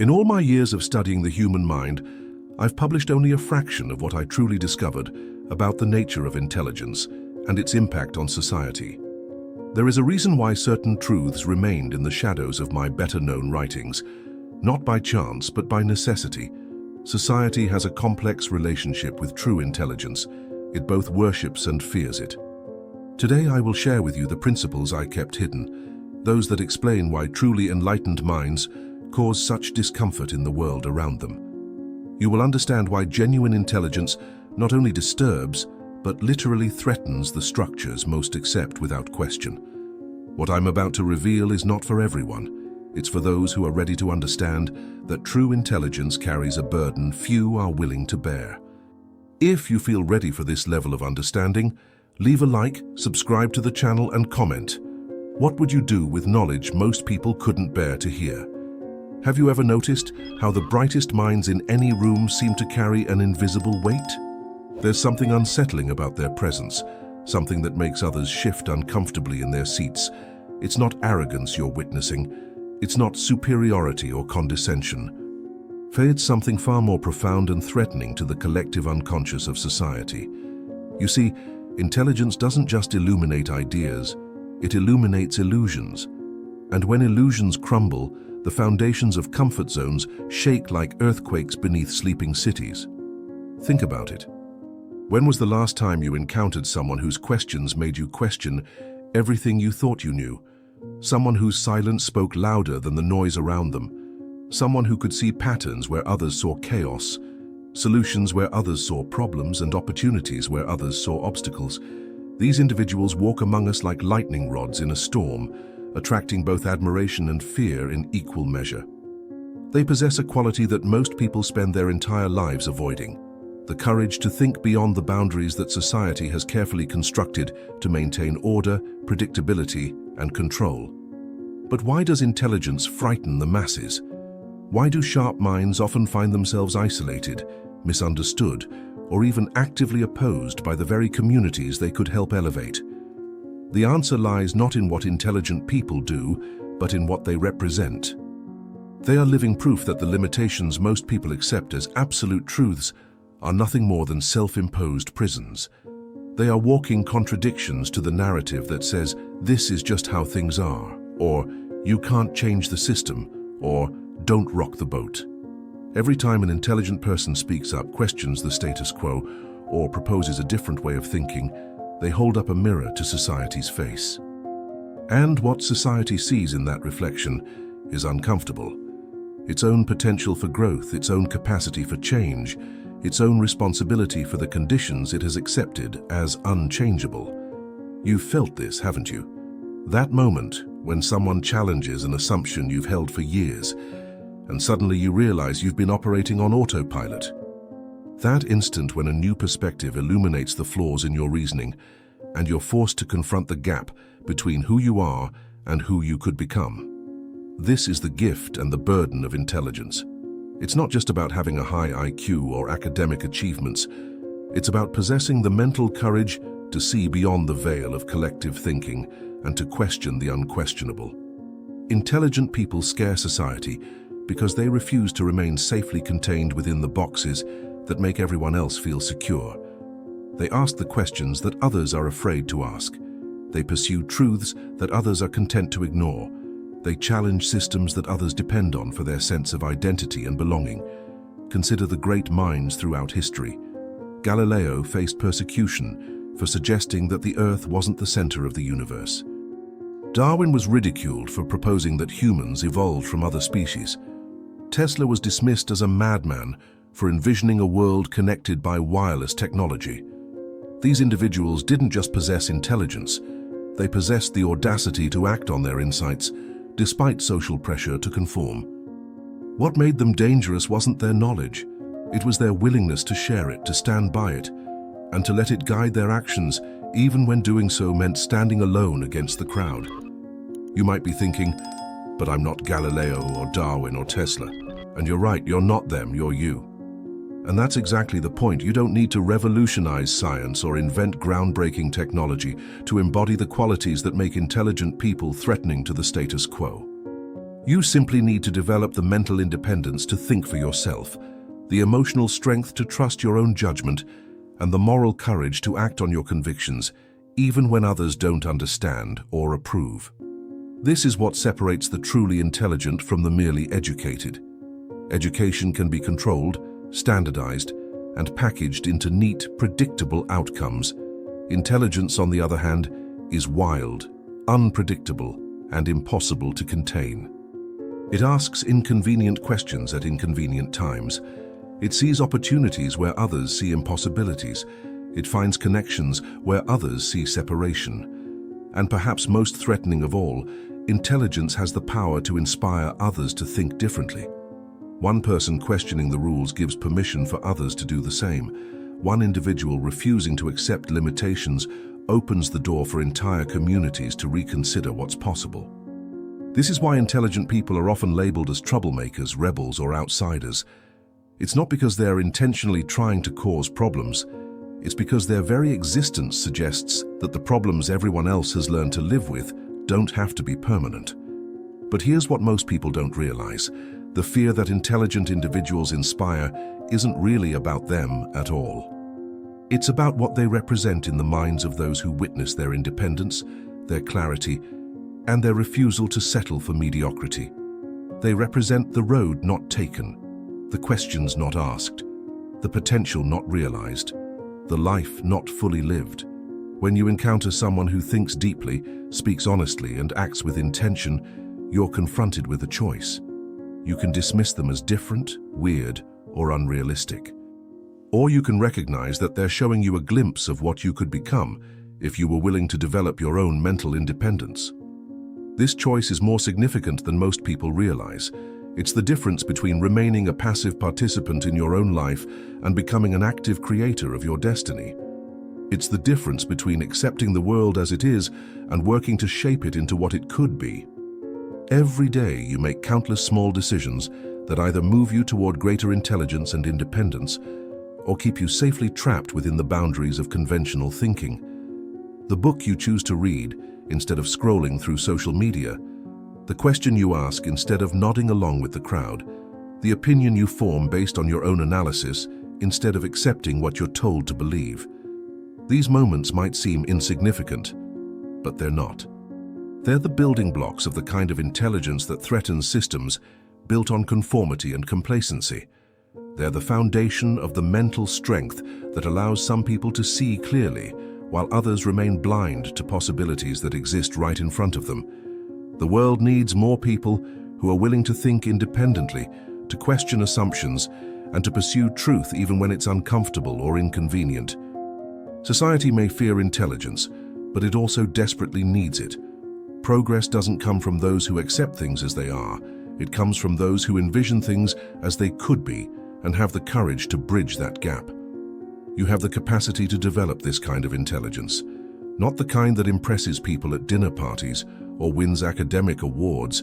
In all my years of studying the human mind, I've published only a fraction of what I truly discovered about the nature of intelligence and its impact on society. There is a reason why certain truths remained in the shadows of my better-known writings, not by chance but by necessity. Society has a complex relationship with true intelligence. It both worships and fears it. Today I will share with you the principles I kept hidden, those that explain why truly enlightened minds cause such discomfort in the world around them. You will understand why genuine intelligence not only disturbs, but literally threatens the structures most accept without question. What I'm about to reveal is not for everyone. It's for those who are ready to understand that true intelligence carries a burden few are willing to bear. If you feel ready for this level of understanding, leave a like, subscribe to the channel and comment. What would you do with knowledge most people couldn't bear to hear? Have you ever noticed how the brightest minds in any room seem to carry an invisible weight? There's something unsettling about their presence, something that makes others shift uncomfortably in their seats. It's not arrogance you're witnessing. It's not superiority or condescension. It's something far more profound and threatening to the collective unconscious of society. You see, intelligence doesn't just illuminate ideas, it illuminates illusions. And when illusions crumble, the foundations of comfort zones shake like earthquakes beneath sleeping cities. Think about it. When was the last time you encountered someone whose questions made you question everything you thought you knew? Someone whose silence spoke louder than the noise around them. Someone who could see patterns where others saw chaos, solutions where others saw problems, and opportunities where others saw obstacles. These individuals walk among us like lightning rods in a storm, attracting both admiration and fear in equal measure. They possess a quality that most people spend their entire lives avoiding: the courage to think beyond the boundaries that society has carefully constructed to maintain order, predictability, and control. But why does intelligence frighten the masses? Why do sharp minds often find themselves isolated, misunderstood, or even actively opposed by the very communities they could help elevate? The answer lies not in what intelligent people do, but in what they represent. They are living proof that the limitations most people accept as absolute truths are nothing more than self-imposed prisons. They are walking contradictions to the narrative that says, "This is just how things are," or "You can't change the system," or "Don't rock the boat." Every time an intelligent person speaks up, questions the status quo, or proposes a different way of thinking, they hold up a mirror to society's face. And what society sees in that reflection is uncomfortable. Its own potential for growth, its own capacity for change, its own responsibility for the conditions it has accepted as unchangeable. You've felt this, haven't you? That moment when someone challenges an assumption you've held for years, and suddenly you realize you've been operating on autopilot. That instant when a new perspective illuminates the flaws in your reasoning, and you're forced to confront the gap between who you are and who you could become. This is the gift and the burden of intelligence. It's not just about having a high IQ or academic achievements. It's about possessing the mental courage to see beyond the veil of collective thinking and to question the unquestionable. Intelligent people scare society because they refuse to remain safely contained within the boxes that make everyone else feel secure. They ask the questions that others are afraid to ask. They pursue truths that others are content to ignore. They challenge systems that others depend on for their sense of identity and belonging. Consider the great minds throughout history. Galileo faced persecution for suggesting that the Earth wasn't the center of the universe. Darwin was ridiculed for proposing that humans evolved from other species. Tesla was dismissed as a madman for envisioning a world connected by wireless technology. These individuals didn't just possess intelligence, they possessed the audacity to act on their insights, despite social pressure to conform. What made them dangerous wasn't their knowledge, it was their willingness to share it, to stand by it, and to let it guide their actions, even when doing so meant standing alone against the crowd. You might be thinking, but I'm not Galileo or Darwin or Tesla. And you're right, you're not them, you're you. And that's exactly the point. You don't need to revolutionize science or invent groundbreaking technology to embody the qualities that make intelligent people threatening to the status quo. You simply need to develop the mental independence to think for yourself, the emotional strength to trust your own judgment, and the moral courage to act on your convictions, even when others don't understand or approve. This is what separates the truly intelligent from the merely educated. Education can be controlled, standardized, and packaged into neat, predictable outcomes. Intelligence, on the other hand, is wild, unpredictable, and impossible to contain. It asks inconvenient questions at inconvenient times. It sees opportunities where others see impossibilities. It finds connections where others see separation. And perhaps most threatening of all, intelligence has the power to inspire others to think differently. One person questioning the rules gives permission for others to do the same. One individual refusing to accept limitations opens the door for entire communities to reconsider what's possible. This is why intelligent people are often labeled as troublemakers, rebels, or outsiders. It's not because they're intentionally trying to cause problems. It's because their very existence suggests that the problems everyone else has learned to live with don't have to be permanent. But here's what most people don't realize. The fear that intelligent individuals inspire isn't really about them at all. It's about what they represent in the minds of those who witness their independence, their clarity, and their refusal to settle for mediocrity. They represent the road not taken, the questions not asked, the potential not realized, the life not fully lived. When you encounter someone who thinks deeply, speaks honestly, and acts with intention, you're confronted with a choice. You can dismiss them as different, weird, or unrealistic. Or you can recognize that they're showing you a glimpse of what you could become if you were willing to develop your own mental independence. This choice is more significant than most people realize. It's the difference between remaining a passive participant in your own life and becoming an active creator of your destiny. It's the difference between accepting the world as it is and working to shape it into what it could be. Every day you make countless small decisions that either move you toward greater intelligence and independence or keep you safely trapped within the boundaries of conventional thinking. The book you choose to read instead of scrolling through social media, the question you ask instead of nodding along with the crowd, the opinion you form based on your own analysis instead of accepting what you're told to believe. These moments might seem insignificant, but they're not. They're the building blocks of the kind of intelligence that threatens systems built on conformity and complacency. They're the foundation of the mental strength that allows some people to see clearly, while others remain blind to possibilities that exist right in front of them. The world needs more people who are willing to think independently, to question assumptions, and to pursue truth even when it's uncomfortable or inconvenient. Society may fear intelligence, but it also desperately needs it. Progress doesn't come from those who accept things as they are. It comes from those who envision things as they could be and have the courage to bridge that gap. You have the capacity to develop this kind of intelligence, not the kind that impresses people at dinner parties or wins academic awards,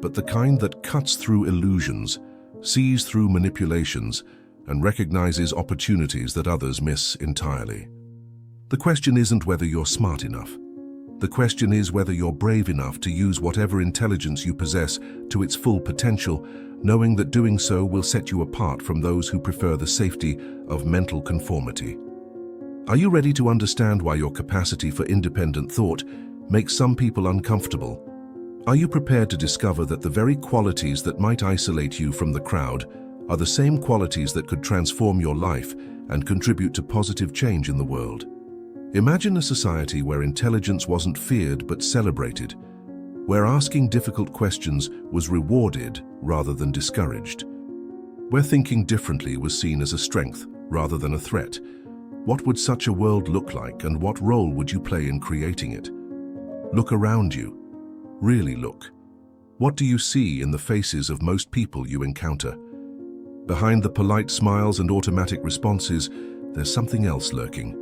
but the kind that cuts through illusions, sees through manipulations, and recognizes opportunities that others miss entirely. The question isn't whether you're smart enough. The question is whether you're brave enough to use whatever intelligence you possess to its full potential, knowing that doing so will set you apart from those who prefer the safety of mental conformity. Are you ready to understand why your capacity for independent thought makes some people uncomfortable? Are you prepared to discover that the very qualities that might isolate you from the crowd are the same qualities that could transform your life and contribute to positive change in the world? Imagine a society where intelligence wasn't feared but celebrated, where asking difficult questions was rewarded rather than discouraged, where thinking differently was seen as a strength rather than a threat. What would such a world look like, and what role would you play in creating it? Look around you. Really look. What do you see in the faces of most people you encounter? Behind the polite smiles and automatic responses, there's something else lurking.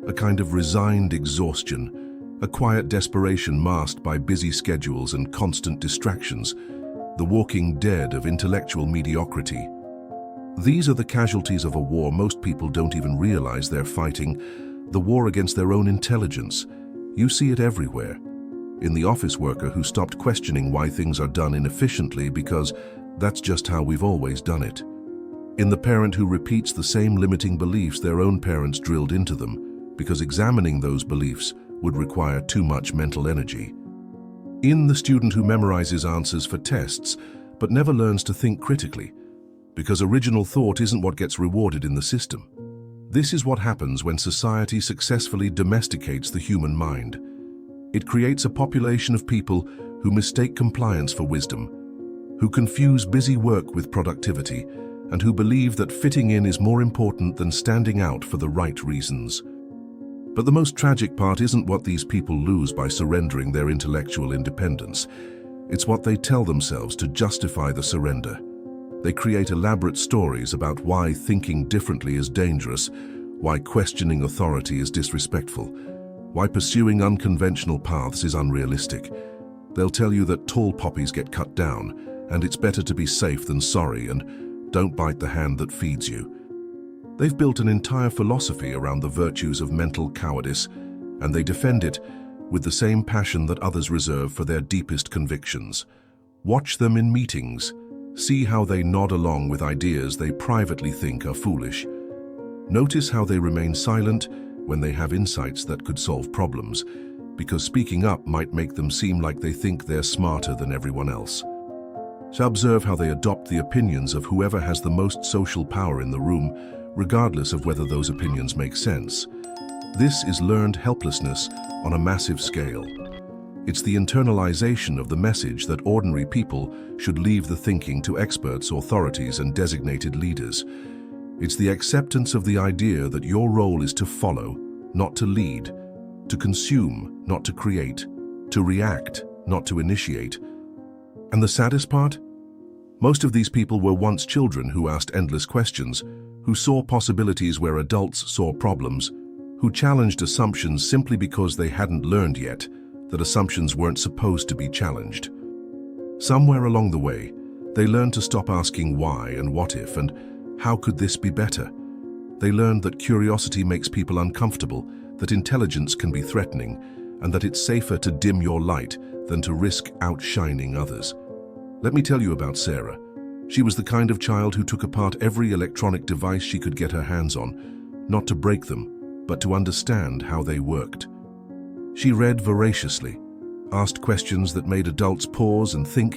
A kind of resigned exhaustion, a quiet desperation masked by busy schedules and constant distractions, the walking dead of intellectual mediocrity. These are the casualties of a war most people don't even realize they're fighting, the war against their own intelligence. You see it everywhere. in the office worker who stopped questioning why things are done inefficiently because that's just how we've always done it, in the parent who repeats the same limiting beliefs their own parents drilled into them because examining those beliefs would require too much mental energy, in the student who memorizes answers for tests but never learns to think critically because original thought isn't what gets rewarded in the system. This is what happens when society successfully domesticates the human mind. It creates a population of people who mistake compliance for wisdom, who confuse busy work with productivity, and who believe that fitting in is more important than standing out for the right reasons. But the most tragic part isn't what these people lose by surrendering their intellectual independence. It's what they tell themselves to justify the surrender. They create elaborate stories about why thinking differently is dangerous, why questioning authority is disrespectful, why pursuing unconventional paths is unrealistic. They'll tell you that tall poppies get cut down, and it's better to be safe than sorry, and don't bite the hand that feeds you. They've built an entire philosophy around the virtues of mental cowardice, and they defend it with the same passion that others reserve for their deepest convictions. Watch them in meetings. See how they nod along with ideas they privately think are foolish. Notice how they remain silent when they have insights that could solve problems, because speaking up might make them seem like they think they're smarter than everyone else. So observe how they adopt the opinions of whoever has the most social power in the room, regardless of whether those opinions make sense. This is learned helplessness on a massive scale. It's the internalization of the message that ordinary people should leave the thinking to experts, authorities, and designated leaders. It's the acceptance of the idea that your role is to follow, not to lead, to consume, not to create, to react, not to initiate. And the saddest part? Most of these people were once children who asked endless questions, who saw possibilities where adults saw problems, who challenged assumptions simply because they hadn't learned yet that assumptions weren't supposed to be challenged. Somewhere along the way, they learned to stop asking why and what if and how could this be better. They learned that curiosity makes people uncomfortable, that intelligence can be threatening, and that it's safer to dim your light than to risk outshining others. Let me tell you about Sarah. She was the kind of child who took apart every electronic device she could get her hands on, not to break them, but to understand how they worked. She read voraciously, asked questions that made adults pause and think,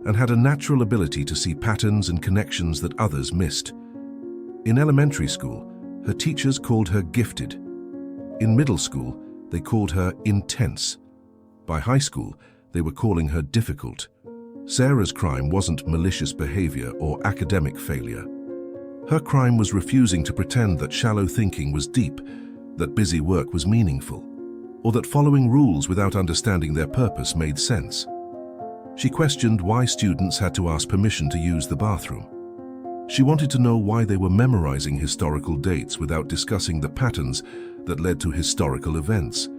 and had a natural ability to see patterns and connections that others missed. In elementary school, her teachers called her gifted. In middle school, they called her intense. By high school, they were calling her difficult. Sarah's crime wasn't malicious behavior or academic failure. Her crime was refusing to pretend that shallow thinking was deep, that busy work was meaningful, or that following rules without understanding their purpose made sense. She questioned why students had to ask permission to use the bathroom. She wanted to know why they were memorizing historical dates without discussing the patterns that led to historical events.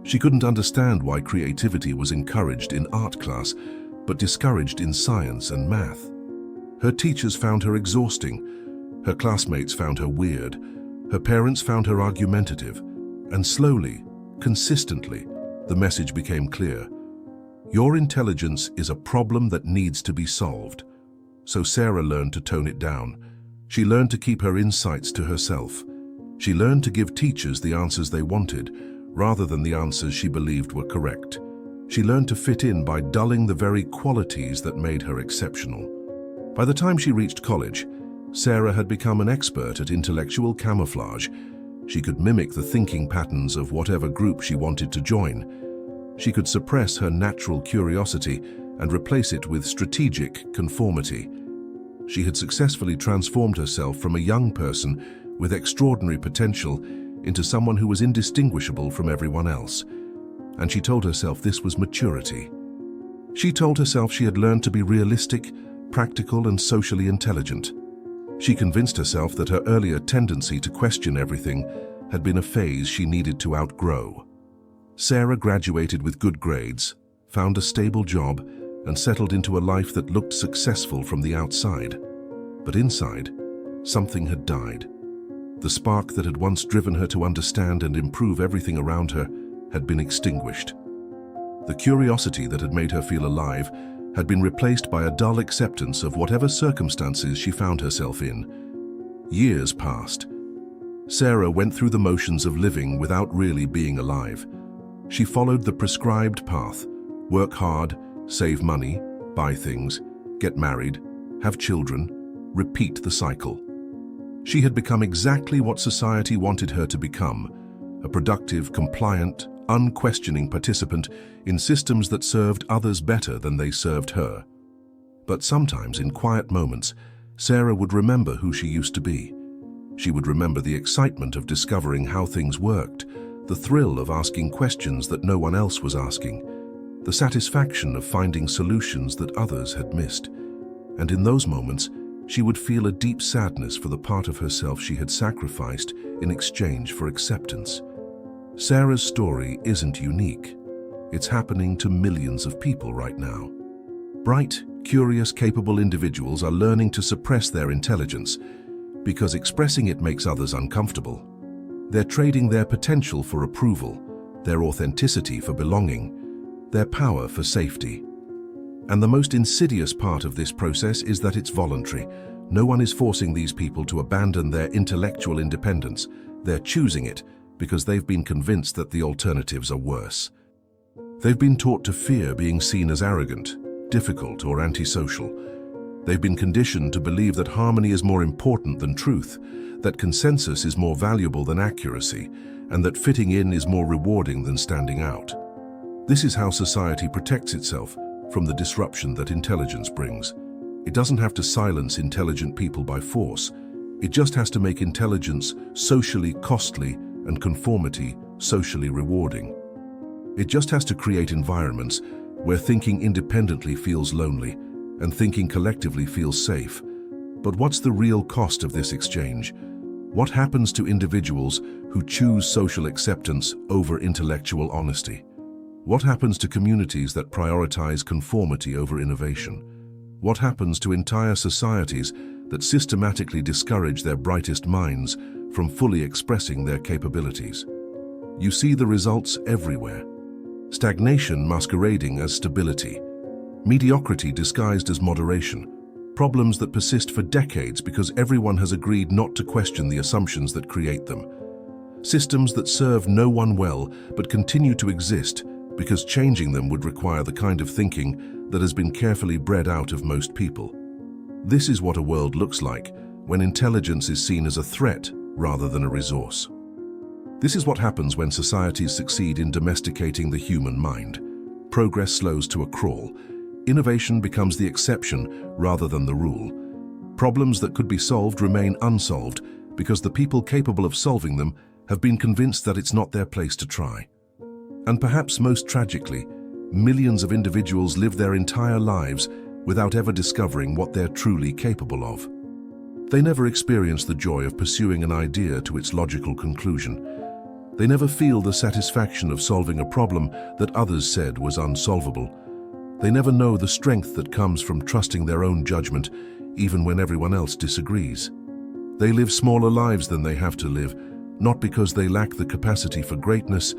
She couldn't understand why creativity was encouraged in art class, but discouraged in science and math. Her teachers found her exhausting. Her classmates found her weird. Her parents found her argumentative. And slowly, consistently, the message became clear. Your intelligence is a problem that needs to be solved. So Sarah learned to tone it down. She learned to keep her insights to herself. She learned to give teachers the answers they wanted, rather than the answers she believed were correct. She learned to fit in by dulling the very qualities that made her exceptional. By the time she reached college, Sarah had become an expert at intellectual camouflage. She could mimic the thinking patterns of whatever group she wanted to join. She could suppress her natural curiosity and replace it with strategic conformity. She had successfully transformed herself from a young person with extraordinary potential into someone who was indistinguishable from everyone else. And she told herself this was maturity. She told herself she had learned to be realistic, practical, and socially intelligent. She convinced herself that her earlier tendency to question everything had been a phase she needed to outgrow. Sarah graduated with good grades, found a stable job, and settled into a life that looked successful from the outside. But inside, something had died. The spark that had once driven her to understand and improve everything around her had been extinguished. The curiosity that had made her feel alive had been replaced by a dull acceptance of whatever circumstances she found herself in. Years passed. Sarah went through the motions of living without really being alive. She followed the prescribed path: work hard, save money, buy things, get married, have children, repeat the cycle. She had become exactly what society wanted her to become: a productive, compliant, unquestioning participant in systems that served others better than they served her. But sometimes, in quiet moments, Sarah would remember who she used to be. She would remember the excitement of discovering how things worked, the thrill of asking questions that no one else was asking, the satisfaction of finding solutions that others had missed. And in those moments, she would feel a deep sadness for the part of herself she had sacrificed in exchange for acceptance. Sarah's story isn't unique. It's happening to millions of people right now. Bright, curious, capable individuals are learning to suppress their intelligence because expressing it makes others uncomfortable. They're trading their potential for approval, their authenticity for belonging, their power for safety. And the most insidious part of this process is that it's voluntary. No one is forcing these people to abandon their intellectual independence. They're choosing it because they've been convinced that the alternatives are worse. They've been taught to fear being seen as arrogant, difficult, or antisocial. They've been conditioned to believe that harmony is more important than truth, that consensus is more valuable than accuracy, and that fitting in is more rewarding than standing out. This is how society protects itself from the disruption that intelligence brings. It doesn't have to silence intelligent people by force. It just has to make intelligence socially costly and conformity socially rewarding. It just has to create environments where thinking independently feels lonely and thinking collectively feels safe. But what's the real cost of this exchange? What happens to individuals who choose social acceptance over intellectual honesty? What happens to communities that prioritize conformity over innovation? What happens to entire societies that systematically discourage their brightest minds from fully expressing their capabilities? You see the results everywhere. Stagnation masquerading as stability, mediocrity disguised as moderation, problems that persist for decades because everyone has agreed not to question the assumptions that create them, systems that serve no one well but continue to exist because changing them would require the kind of thinking that has been carefully bred out of most people. This is what a world looks like when intelligence is seen as a threat rather than a resource. This is what happens when societies succeed in domesticating the human mind. Progress slows to a crawl. Innovation becomes the exception rather than the rule. Problems that could be solved remain unsolved because the people capable of solving them have been convinced that it's not their place to try. And perhaps most tragically, millions of individuals live their entire lives without ever discovering what they're truly capable of. They never experience the joy of pursuing an idea to its logical conclusion. They never feel the satisfaction of solving a problem that others said was unsolvable. They never know the strength that comes from trusting their own judgment, even when everyone else disagrees. They live smaller lives than they have to live, not because they lack the capacity for greatness,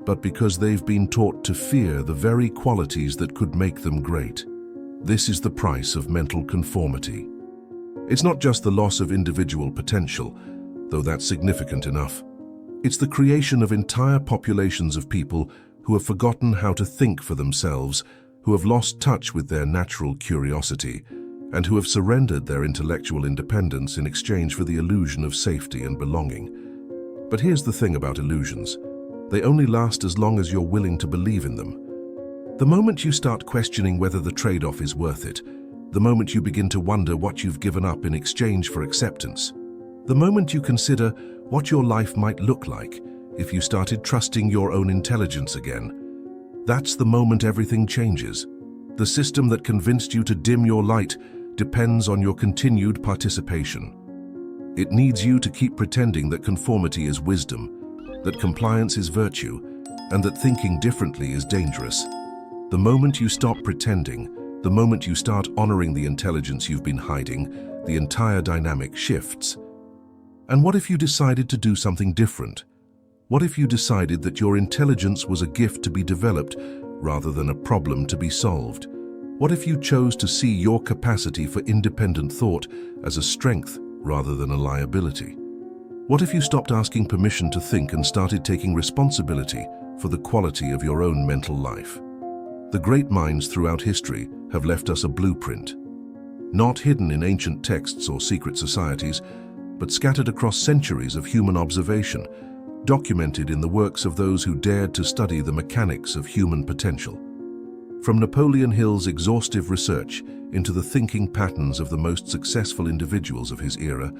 but because they've been taught to fear the very qualities that could make them great. This is the price of mental conformity. It's not just the loss of individual potential, though that's significant enough. It's the creation of entire populations of people who have forgotten how to think for themselves, who have lost touch with their natural curiosity, and who have surrendered their intellectual independence in exchange for the illusion of safety and belonging. But here's the thing about illusions. They only last as long as you're willing to believe in them. The moment you start questioning whether the trade-off is worth it, the moment you begin to wonder what you've given up in exchange for acceptance, the moment you consider what your life might look like if you started trusting your own intelligence again, that's the moment everything changes. The system that convinced you to dim your light depends on your continued participation. It needs you to keep pretending that conformity is wisdom, that compliance is virtue, and that thinking differently is dangerous. The moment you stop pretending, the moment you start honoring the intelligence you've been hiding, the entire dynamic shifts. And what if you decided to do something different? What if you decided that your intelligence was a gift to be developed rather than a problem to be solved? What if you chose to see your capacity for independent thought as a strength rather than a liability? What if you stopped asking permission to think and started taking responsibility for the quality of your own mental life? The great minds throughout history have left us a blueprint, not hidden in ancient texts or secret societies, but scattered across centuries of human observation, documented in the works of those who dared to study the mechanics of human potential. From Napoleon Hill's exhaustive research into the thinking patterns of the most successful individuals of his era,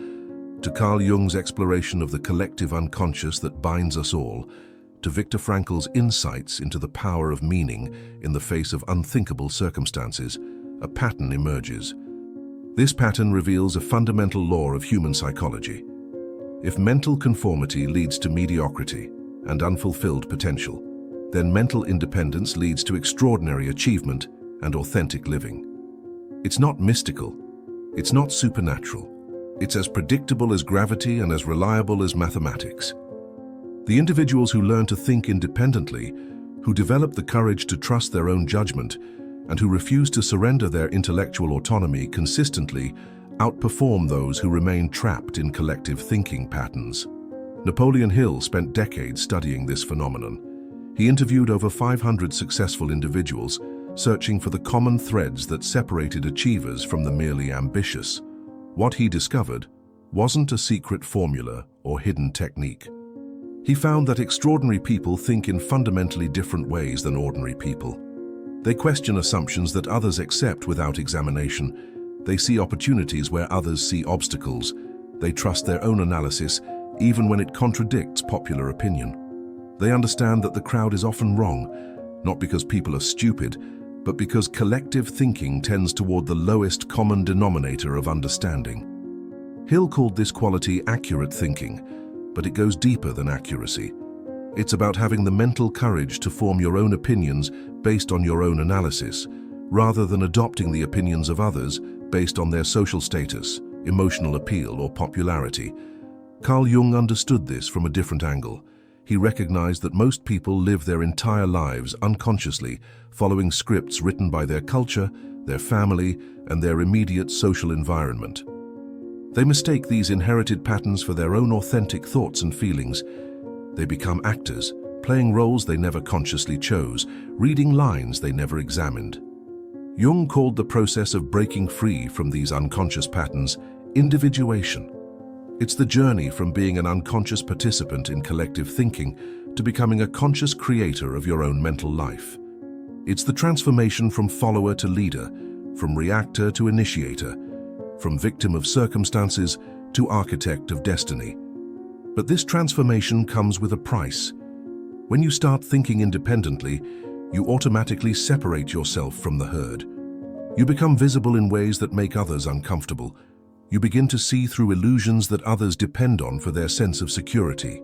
to Carl Jung's exploration of the collective unconscious that binds us all, to Viktor Frankl's insights into the power of meaning in the face of unthinkable circumstances, a pattern emerges. This pattern reveals a fundamental law of human psychology. If mental conformity leads to mediocrity and unfulfilled potential, then mental independence leads to extraordinary achievement and authentic living. It's not mystical, it's not supernatural. It's as predictable as gravity and as reliable as mathematics. The individuals who learn to think independently, who develop the courage to trust their own judgment, and who refuse to surrender their intellectual autonomy consistently, outperform those who remain trapped in collective thinking patterns. Napoleon Hill spent decades studying this phenomenon. He interviewed over 500 successful individuals, searching for the common threads that separated achievers from the merely ambitious. What he discovered wasn't a secret formula or hidden technique. He found that extraordinary people think in fundamentally different ways than ordinary people. They question assumptions that others accept without examination. They see opportunities where others see obstacles. They trust their own analysis, even when it contradicts popular opinion. They understand that the crowd is often wrong, not because people are stupid, but because collective thinking tends toward the lowest common denominator of understanding. Hill called this quality accurate thinking, but it goes deeper than accuracy. It's about having the mental courage to form your own opinions based on your own analysis, rather than adopting the opinions of others based on their social status, emotional appeal, or popularity. Carl Jung understood this from a different angle. He recognized that most people live their entire lives unconsciously, following scripts written by their culture, their family, and their immediate social environment. They mistake these inherited patterns for their own authentic thoughts and feelings. They become actors, playing roles they never consciously chose, reading lines they never examined. Jung called the process of breaking free from these unconscious patterns individuation. It's the journey from being an unconscious participant in collective thinking to becoming a conscious creator of your own mental life. It's the transformation from follower to leader, from reactor to initiator, from victim of circumstances to architect of destiny. But this transformation comes with a price. When you start thinking independently, you automatically separate yourself from the herd. You become visible in ways that make others uncomfortable. You begin to see through illusions that others depend on for their sense of security.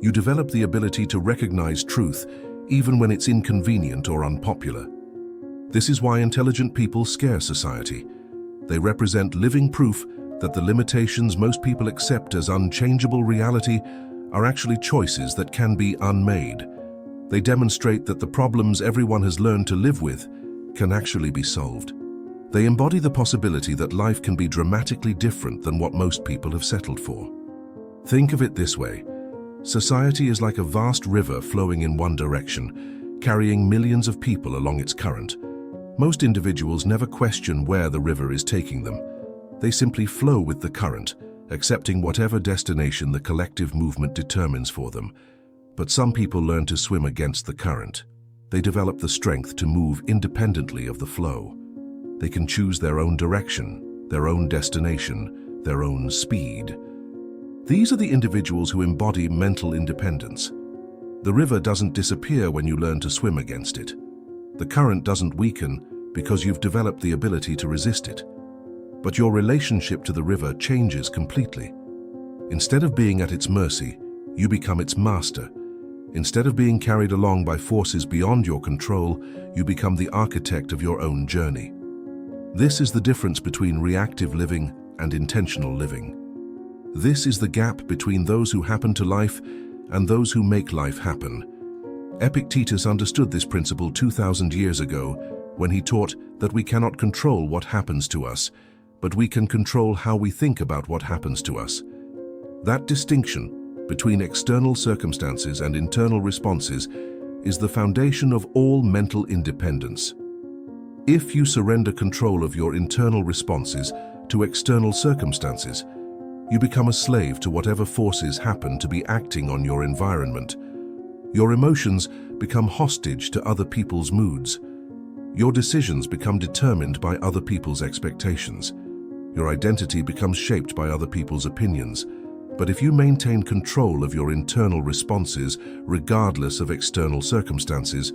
You develop the ability to recognize truth, even when it's inconvenient or unpopular. This is why intelligent people scare society. They represent living proof that the limitations most people accept as unchangeable reality are actually choices that can be unmade. They demonstrate that the problems everyone has learned to live with can actually be solved. They embody the possibility that life can be dramatically different than what most people have settled for. Think of it this way. Society is like a vast river flowing in one direction, carrying millions of people along its current. Most individuals never question where the river is taking them. They simply flow with the current, accepting whatever destination the collective movement determines for them. But some people learn to swim against the current. They develop the strength to move independently of the flow. They can choose their own direction, their own destination, their own speed. These are the individuals who embody mental independence. The river doesn't disappear when you learn to swim against it. The current doesn't weaken because you've developed the ability to resist it. But your relationship to the river changes completely. Instead of being at its mercy, you become its master. Instead of being carried along by forces beyond your control, you become the architect of your own journey. This is the difference between reactive living and intentional living. This is the gap between those who happen to life and those who make life happen. Epictetus understood this principle 2,000 years ago when he taught that we cannot control what happens to us, but we can control how we think about what happens to us. That distinction between external circumstances and internal responses is the foundation of all mental independence. If you surrender control of your internal responses to external circumstances, you become a slave to whatever forces happen to be acting on your environment. Your emotions become hostage to other people's moods. Your decisions become determined by other people's expectations. Your identity becomes shaped by other people's opinions. But if you maintain control of your internal responses, regardless of external circumstances,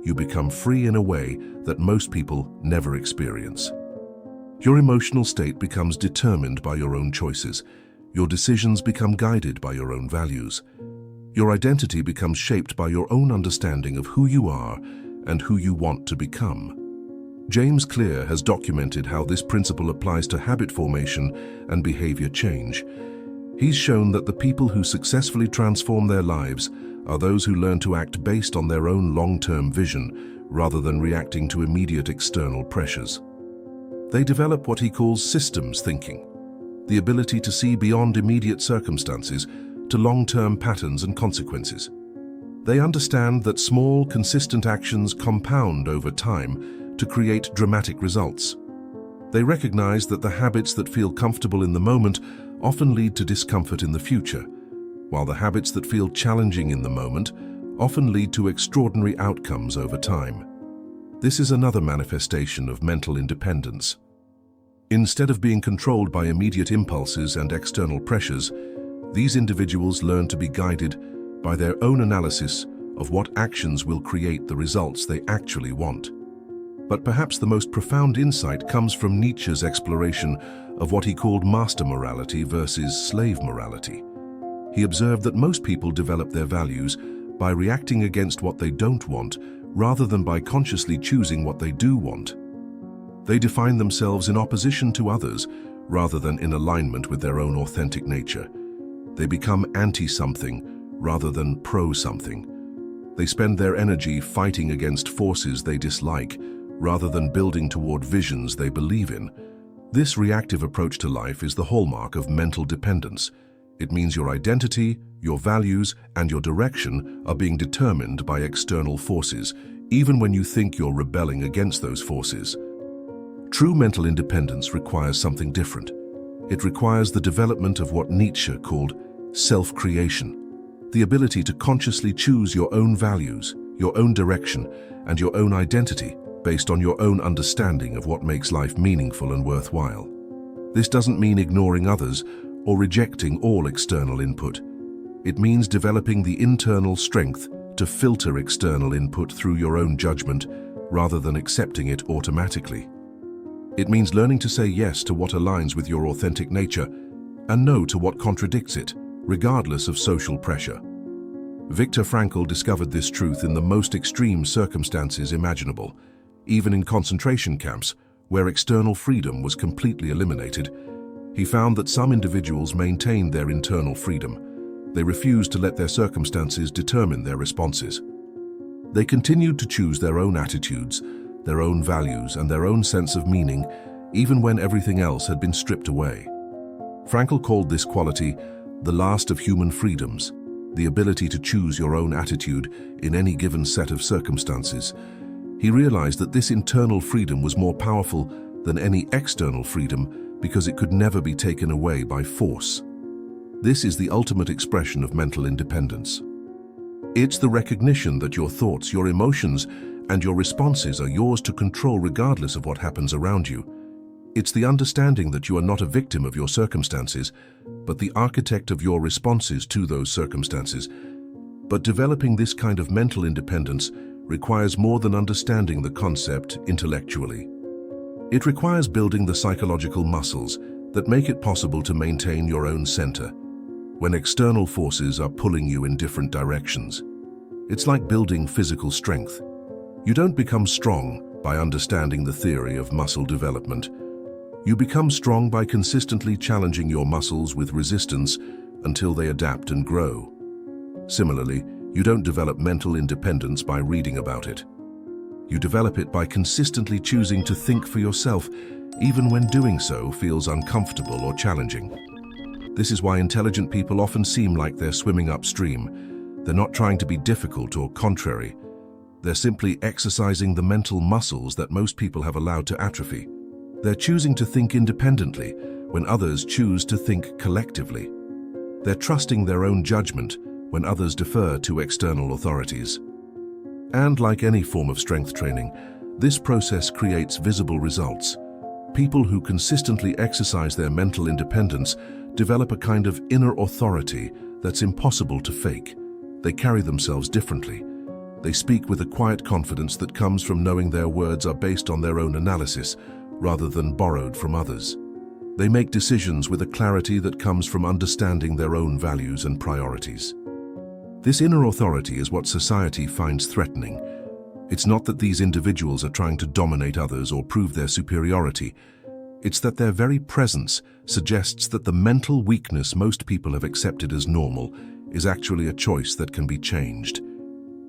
you become free in a way that most people never experience. Your emotional state becomes determined by your own choices. Your decisions become guided by your own values. Your identity becomes shaped by your own understanding of who you are and who you want to become. James Clear has documented how this principle applies to habit formation and behavior change. He's shown that the people who successfully transform their lives are those who learn to act based on their own long-term vision rather than reacting to immediate external pressures. They develop what he calls systems thinking, the ability to see beyond immediate circumstances to long-term patterns and consequences. They understand that small, consistent actions compound over time to create dramatic results. They recognize that the habits that feel comfortable in the moment often lead to discomfort in the future, while the habits that feel challenging in the moment often lead to extraordinary outcomes over time. This is another manifestation of mental independence. Instead of being controlled by immediate impulses and external pressures, these individuals learn to be guided by their own analysis of what actions will create the results they actually want. But perhaps the most profound insight comes from Nietzsche's exploration of what he called master morality versus slave morality. He observed that most people develop their values by reacting against what they don't want rather than by consciously choosing what they do want. They define themselves in opposition to others rather than in alignment with their own authentic nature. They become anti-something rather than pro-something. They spend their energy fighting against forces they dislike rather than building toward visions they believe in. This reactive approach to life is the hallmark of mental dependence. It means your identity, your values, and your direction are being determined by external forces, even when you think you're rebelling against those forces. True mental independence requires something different. It requires the development of what Nietzsche called self-creation, the ability to consciously choose your own values, your own direction, and your own identity based on your own understanding of what makes life meaningful and worthwhile. This doesn't mean ignoring others or rejecting all external input. It means developing the internal strength to filter external input through your own judgment rather than accepting it automatically. It means learning to say yes to what aligns with your authentic nature and no to what contradicts it, regardless of social pressure. Viktor Frankl discovered this truth in the most extreme circumstances imaginable. Even in concentration camps, where external freedom was completely eliminated, he found that some individuals maintained their internal freedom. They refused to let their circumstances determine their responses. They continued to choose their own attitudes, their own values, and their own sense of meaning, even when everything else had been stripped away. Frankl called this quality the last of human freedoms, the ability to choose your own attitude in any given set of circumstances. He realized that this internal freedom was more powerful than any external freedom because it could never be taken away by force. This is the ultimate expression of mental independence. It's the recognition that your thoughts, your emotions, and your responses are yours to control regardless of what happens around you. It's the understanding that you are not a victim of your circumstances, but the architect of your responses to those circumstances. But developing this kind of mental independence requires more than understanding the concept intellectually. It requires building the psychological muscles that make it possible to maintain your own center when external forces are pulling you in different directions. It's like building physical strength. You don't become strong by understanding the theory of muscle development. You become strong by consistently challenging your muscles with resistance until they adapt and grow. Similarly, You don't develop mental independence by reading about it. You develop it by consistently choosing to think for yourself, even when doing so feels uncomfortable or challenging. This is why intelligent people often seem like they're swimming upstream. They're not trying to be difficult or contrary. They're simply exercising the mental muscles that most people have allowed to atrophy. They're choosing to think independently when others choose to think collectively. They're trusting their own judgment when others defer to external authorities. And like any form of strength training, this process creates visible results. People who consistently exercise their mental independence develop a kind of inner authority that's impossible to fake. They carry themselves differently. They speak with a quiet confidence that comes from knowing their words are based on their own analysis, rather than borrowed from others. They make decisions with a clarity that comes from understanding their own values and priorities. This inner authority is what society finds threatening. It's not that these individuals are trying to dominate others or prove their superiority. It's that their very presence suggests that the mental weakness most people have accepted as normal is actually a choice that can be changed.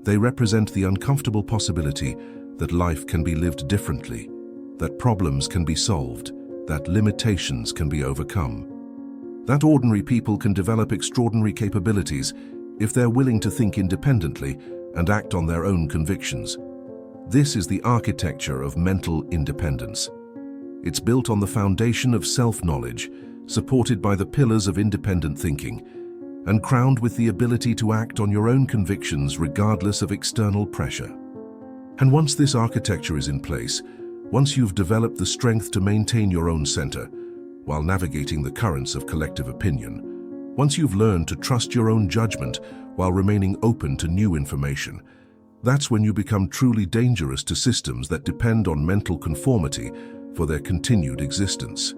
They represent the uncomfortable possibility that life can be lived differently, that problems can be solved, that limitations can be overcome. That ordinary people can develop extraordinary capabilities if they're willing to think independently and act on their own convictions. This is the architecture of mental independence. It's built on the foundation of self-knowledge, supported by the pillars of independent thinking, and crowned with the ability to act on your own convictions regardless of external pressure. And once this architecture is in place, once you've developed the strength to maintain your own center, while navigating the currents of collective opinion, once you've learned to trust your own judgment while remaining open to new information, that's when you become truly dangerous to systems that depend on mental conformity for their continued existence.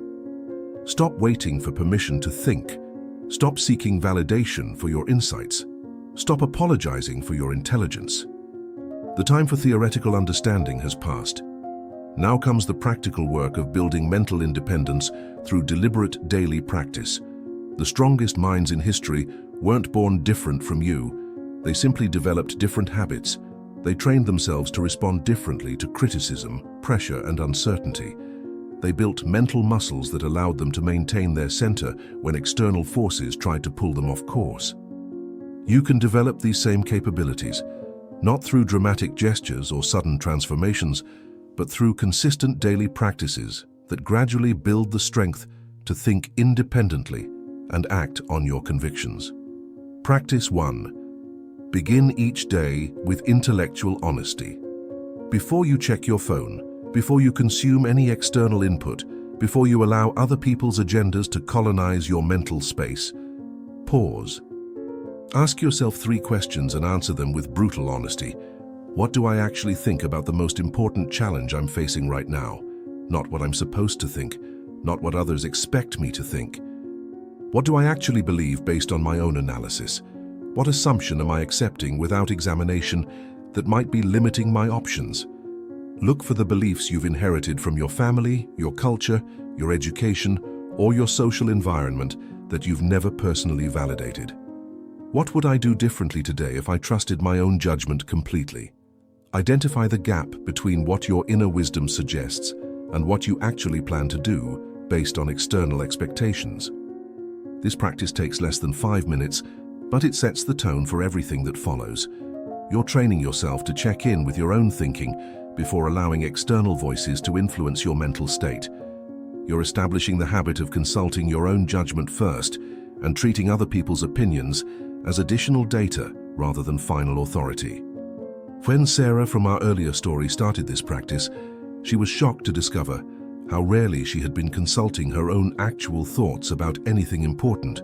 Stop waiting for permission to think. Stop seeking validation for your insights. Stop apologizing for your intelligence. The time for theoretical understanding has passed. Now comes the practical work of building mental independence through deliberate daily practice. The strongest minds in history weren't born different from you. They simply developed different habits. They trained themselves to respond differently to criticism, pressure, and uncertainty. They built mental muscles that allowed them to maintain their center when external forces tried to pull them off course. You can develop these same capabilities, not through dramatic gestures or sudden transformations, but through consistent daily practices that gradually build the strength to think independently and act on your convictions. Practice 1. Begin each day with intellectual honesty. Before you check your phone, before you consume any external input, before you allow other people's agendas to colonize your mental space, pause. Ask yourself 3 questions and answer them with brutal honesty. What do I actually think about the most important challenge I'm facing right now? Not what I'm supposed to think, not what others expect me to think. What do I actually believe based on my own analysis? What assumption am I accepting without examination that might be limiting my options? Look for the beliefs you've inherited from your family, your culture, your education, or your social environment that you've never personally validated. What would I do differently today if I trusted my own judgment completely? Identify the gap between what your inner wisdom suggests and what you actually plan to do based on external expectations. This practice takes less than 5 minutes, but it sets the tone for everything that follows. You're training yourself to check in with your own thinking before allowing external voices to influence your mental state. You're establishing the habit of consulting your own judgment first and treating other people's opinions as additional data rather than final authority. When Sarah from our earlier story started this practice, she was shocked to discover how rarely she had been consulting her own actual thoughts about anything important.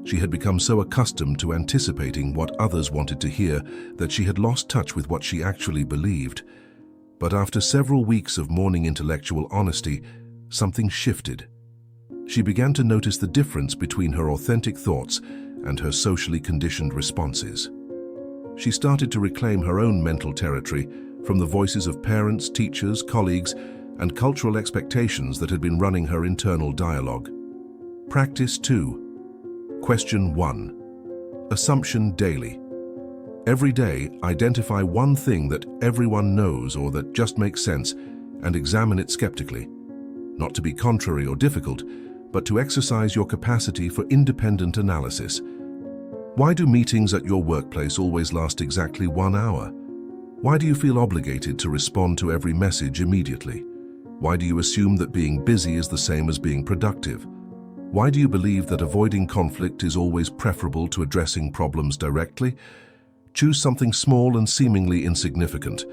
She had become so accustomed to anticipating what others wanted to hear that she had lost touch with what she actually believed. But after several weeks of morning intellectual honesty, something shifted. She began to notice the difference between her authentic thoughts and her socially conditioned responses. She started to reclaim her own mental territory from the voices of parents, teachers, colleagues, and cultural expectations that had been running her internal dialogue. Practice 2. Question 1. Assumption daily. Every day, identify one thing that everyone knows or that just makes sense and examine it skeptically. Not to be contrary or difficult, but to exercise your capacity for independent analysis. Why do meetings at your workplace always last exactly 1 hour? Why do you feel obligated to respond to every message immediately? Why do you assume that being busy is the same as being productive? Why do you believe that avoiding conflict is always preferable to addressing problems directly? Choose something small and seemingly insignificant.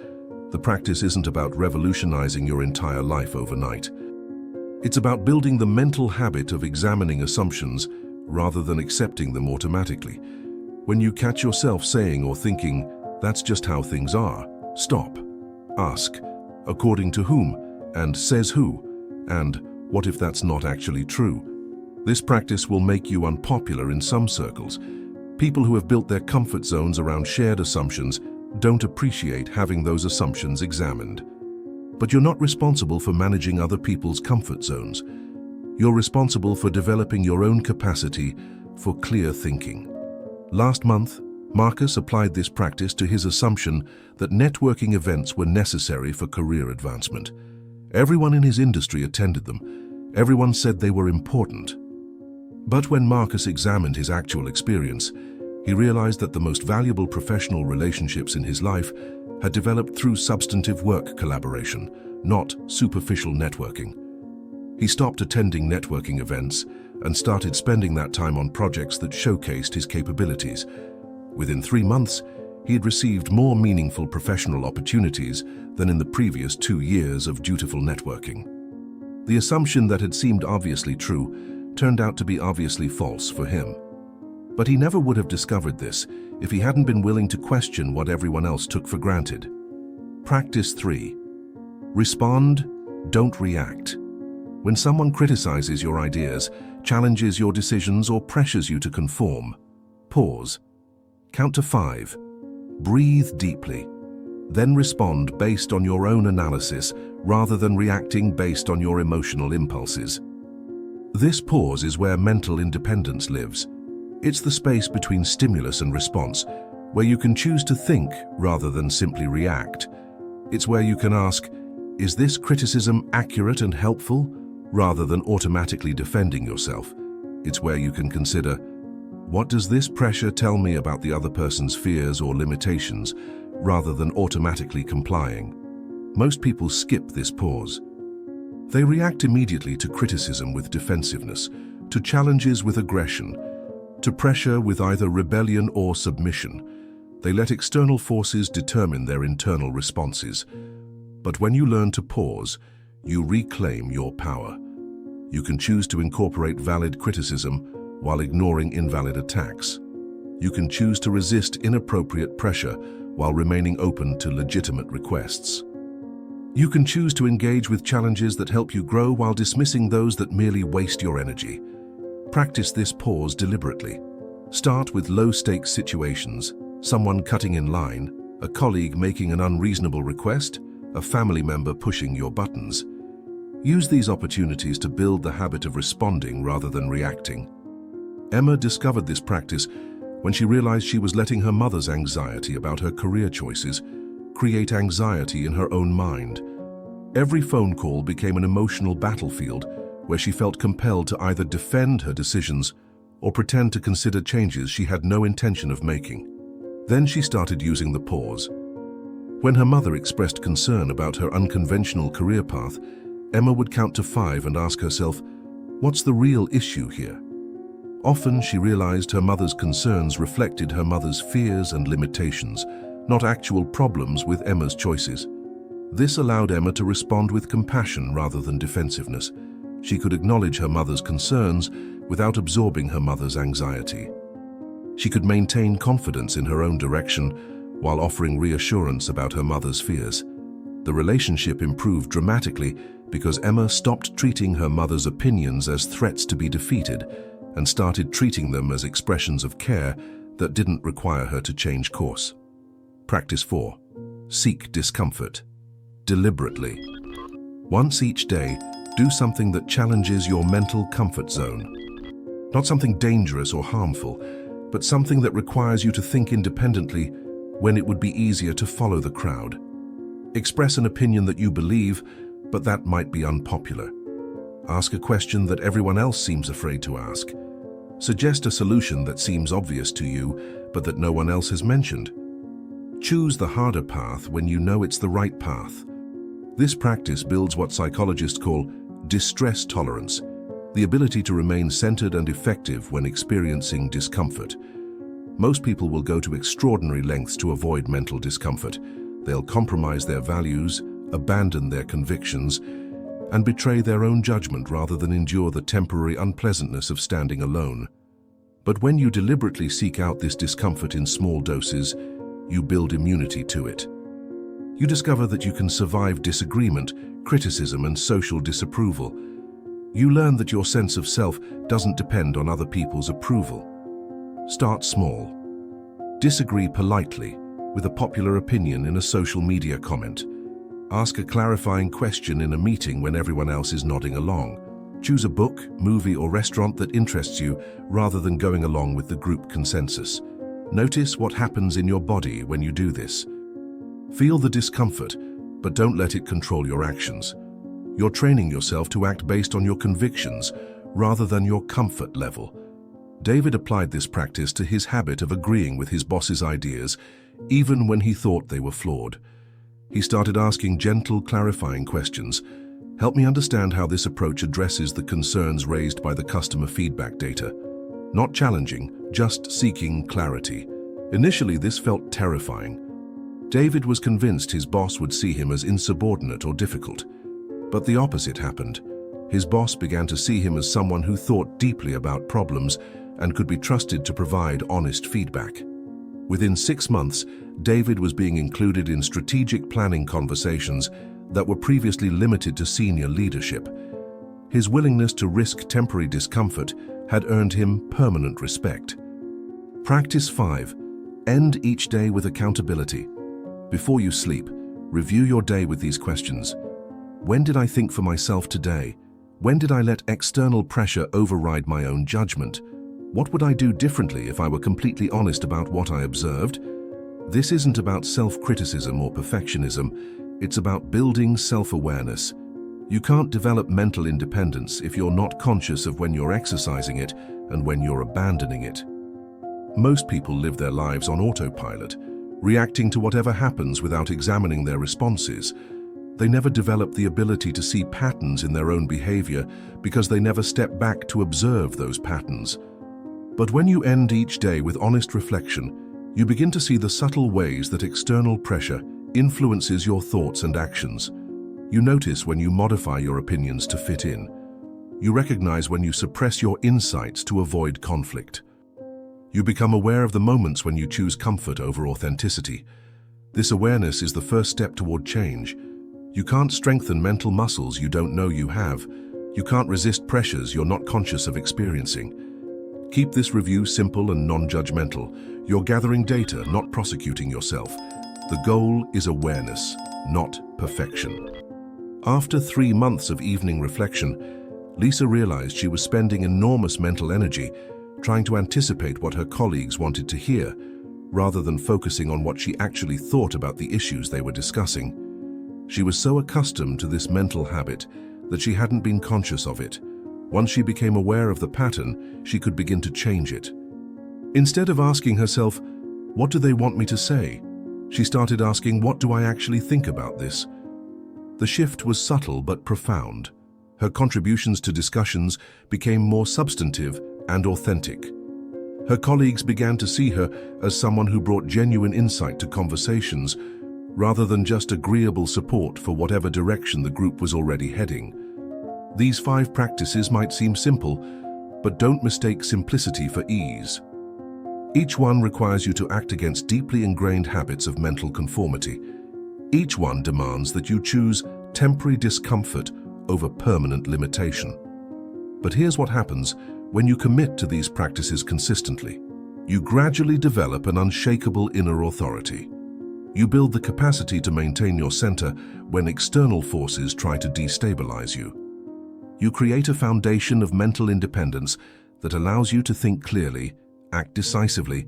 The practice isn't about revolutionizing your entire life overnight. It's about building the mental habit of examining assumptions rather than accepting them automatically. When you catch yourself saying or thinking, "That's just how things are," stop. Ask, "According to whom?" and "Says who?" and "What if that's not actually true?" This practice will make you unpopular in some circles. People who have built their comfort zones around shared assumptions don't appreciate having those assumptions examined. But you're not responsible for managing other people's comfort zones. You're responsible for developing your own capacity for clear thinking. Last month, Marcus applied this practice to his assumption that networking events were necessary for career advancement. Everyone in his industry attended them. Everyone said they were important. But when Marcus examined his actual experience, he realized that the most valuable professional relationships in his life had developed through substantive work collaboration, not superficial networking. He stopped attending networking events and started spending that time on projects that showcased his capabilities. Within 3 months, he had received more meaningful professional opportunities than in the previous 2 years of dutiful networking. The assumption that had seemed obviously true turned out to be obviously false for him. But he never would have discovered this if he hadn't been willing to question what everyone else took for granted. Practice 3. Respond, don't react. When someone criticizes your ideas, challenges your decisions, or pressures you to conform, pause. Count to 5. Breathe deeply. Then respond based on your own analysis rather than reacting based on your emotional impulses. This pause is where mental independence lives. It's the space between stimulus and response, where you can choose to think rather than simply react. It's where you can ask, "Is this criticism accurate and helpful?" rather than automatically defending yourself. It's where you can consider, "What does this pressure tell me about the other person's fears or limitations?" rather than automatically complying. Most people skip this pause. They react immediately to criticism with defensiveness, to challenges with aggression, to pressure with either rebellion or submission. They let external forces determine their internal responses. But when you learn to pause, you reclaim your power. You can choose to incorporate valid criticism while ignoring invalid attacks. You can choose to resist inappropriate pressure while remaining open to legitimate requests. You can choose to engage with challenges that help you grow while dismissing those that merely waste your energy. Practice this pause deliberately. Start with low-stakes situations, someone cutting in line, a colleague making an unreasonable request, a family member pushing your buttons. Use these opportunities to build the habit of responding rather than reacting. Emma discovered this practice when she realized she was letting her mother's anxiety about her career choices create anxiety in her own mind. Every phone call became an emotional battlefield where she felt compelled to either defend her decisions or pretend to consider changes she had no intention of making. Then she started using the pause. When her mother expressed concern about her unconventional career path, Emma would count to 5 and ask herself, "What's the real issue here?" Often she realized her mother's concerns reflected her mother's fears and limitations, not actual problems with Emma's choices. This allowed Emma to respond with compassion rather than defensiveness. She could acknowledge her mother's concerns without absorbing her mother's anxiety. She could maintain confidence in her own direction while offering reassurance about her mother's fears. The relationship improved dramatically because Emma stopped treating her mother's opinions as threats to be defeated and started treating them as expressions of care that didn't require her to change course. Practice 4. Seek discomfort. Deliberately. Once each day, do something that challenges your mental comfort zone. Not something dangerous or harmful, but something that requires you to think independently when it would be easier to follow the crowd. Express an opinion that you believe, but that might be unpopular. Ask a question that everyone else seems afraid to ask. Suggest a solution that seems obvious to you, but that no one else has mentioned. Choose the harder path when you know it's the right path. This practice builds what psychologists call distress tolerance, the ability to remain centered and effective when experiencing discomfort. Most people will go to extraordinary lengths to avoid mental discomfort. They'll compromise their values, abandon their convictions, and betray their own judgment rather than endure the temporary unpleasantness of standing alone. But when you deliberately seek out this discomfort in small doses, you build immunity to it. You discover that you can survive disagreement, criticism, and social disapproval. You learn that your sense of self doesn't depend on other people's approval. Start small. Disagree politely with a popular opinion in a social media comment. Ask a clarifying question in a meeting when everyone else is nodding along. Choose a book, movie, or restaurant that interests you rather than going along with the group consensus. Notice what happens in your body when you do this. Feel the discomfort, but don't let it control your actions. You're training yourself to act based on your convictions rather than your comfort level. David applied this practice to his habit of agreeing with his boss's ideas, even when he thought they were flawed. He started asking gentle, clarifying questions. Help me understand how this approach addresses the concerns raised by the customer feedback data. Not challenging, just seeking clarity. Initially, this felt terrifying. David was convinced his boss would see him as insubordinate or difficult. But the opposite happened. His boss began to see him as someone who thought deeply about problems and could be trusted to provide honest feedback. Within 6 months, David was being included in strategic planning conversations that were previously limited to senior leadership. His willingness to risk temporary discomfort had earned him permanent respect. Practice 5. End each day with accountability. Before you sleep, review your day with these questions. When did I think for myself today? When did I let external pressure override my own judgment? What would I do differently if I were completely honest about what I observed? This isn't about self-criticism or perfectionism. It's about building self-awareness. You can't develop mental independence if you're not conscious of when you're exercising it and when you're abandoning it. Most people live their lives on autopilot, reacting to whatever happens without examining their responses. They never develop the ability to see patterns in their own behavior because they never step back to observe those patterns. But when you end each day with honest reflection, you begin to see the subtle ways that external pressure influences your thoughts and actions. You notice when you modify your opinions to fit in. You recognize when you suppress your insights to avoid conflict. You become aware of the moments when you choose comfort over authenticity. This awareness is the first step toward change. You can't strengthen mental muscles you don't know you have. You can't resist pressures you're not conscious of experiencing. Keep this review simple and non-judgmental. You're gathering data, not prosecuting yourself. The goal is awareness, not perfection. After 3 months of evening reflection, Lisa realized she was spending enormous mental energy trying to anticipate what her colleagues wanted to hear, rather than focusing on what she actually thought about the issues they were discussing. She was so accustomed to this mental habit that she hadn't been conscious of it. Once she became aware of the pattern, she could begin to change it. Instead of asking herself, "What do they want me to say?" she started asking, "What do I actually think about this?" The shift was subtle but profound. Her contributions to discussions became more substantive and authentic. Her colleagues began to see her as someone who brought genuine insight to conversations, rather than just agreeable support for whatever direction the group was already heading. These 5 practices might seem simple, but don't mistake simplicity for ease. Each one requires you to act against deeply ingrained habits of mental conformity. Each one demands that you choose temporary discomfort over permanent limitation. But here's what happens when you commit to these practices consistently. You gradually develop an unshakable inner authority. You build the capacity to maintain your center when external forces try to destabilize you. You create a foundation of mental independence that allows you to think clearly, act decisively,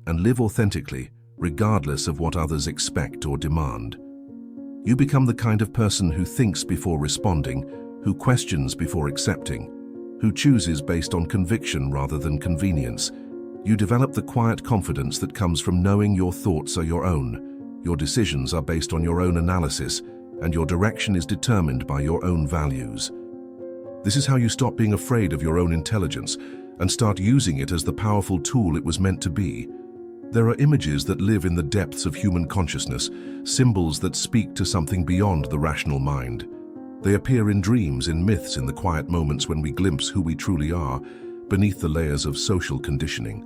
and live authentically, regardless of what others expect or demand. You become the kind of person who thinks before responding, who questions before accepting, who chooses based on conviction rather than convenience. You develop the quiet confidence that comes from knowing your thoughts are your own, your decisions are based on your own analysis, and your direction is determined by your own values. This is how you stop being afraid of your own intelligence and start using it as the powerful tool it was meant to be. There are images that live in the depths of human consciousness, symbols that speak to something beyond the rational mind. They appear in dreams, in myths, in the quiet moments when we glimpse who we truly are, beneath the layers of social conditioning.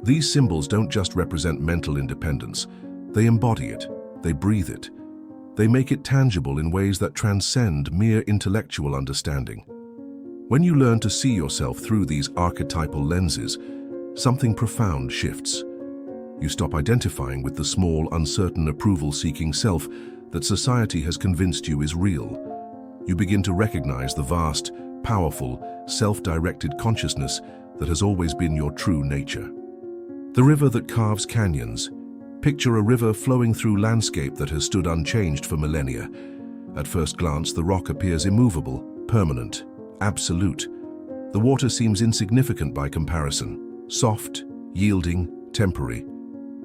These symbols don't just represent mental independence, they embody it, they breathe it. They make it tangible in ways that transcend mere intellectual understanding. When you learn to see yourself through these archetypal lenses, something profound shifts. You stop identifying with the small, uncertain, approval-seeking self that society has convinced you is real. You begin to recognize the vast, powerful, self-directed consciousness that has always been your true nature. The river that carves canyons. Picture a river flowing through landscape that has stood unchanged for millennia. At first glance, the rock appears immovable, permanent, absolute. The water seems insignificant by comparison, soft, yielding, temporary.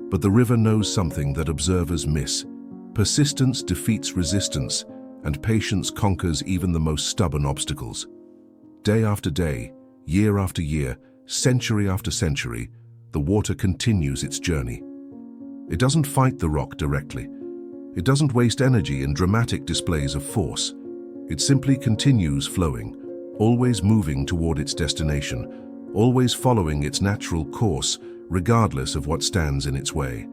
But the river knows something that observers miss. Persistence defeats resistance, and patience conquers even the most stubborn obstacles. Day after day, year after year, century after century, the water continues its journey. It doesn't fight the rock directly. It doesn't waste energy in dramatic displays of force. It simply continues flowing, always moving toward its destination, always following its natural course, regardless of what stands in its way.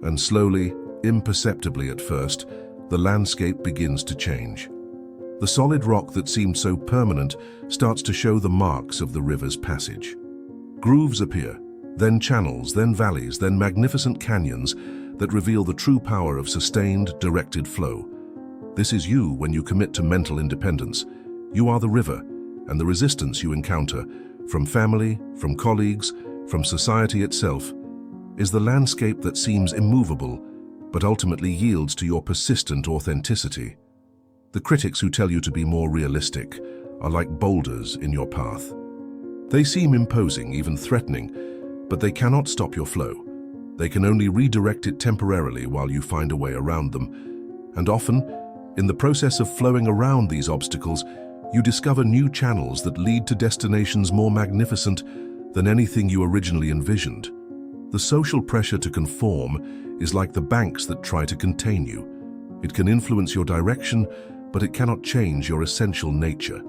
And slowly, imperceptibly at first, the landscape begins to change. The solid rock that seemed so permanent starts to show the marks of the river's passage. Grooves appear, then channels, then valleys, then magnificent canyons that reveal the true power of sustained, directed flow. This is you when you commit to mental independence. You are the river, and the resistance you encounter, from family, from colleagues, from society itself, is the landscape that seems immovable, but ultimately yields to your persistent authenticity. The critics who tell you to be more realistic are like boulders in your path. They seem imposing, even threatening, but they cannot stop your flow. They can only redirect it temporarily while you find a way around them. And often, in the process of flowing around these obstacles, you discover new channels that lead to destinations more magnificent than anything you originally envisioned. The social pressure to conform is like the banks that try to contain you. It can influence your direction, but it cannot change your essential nature.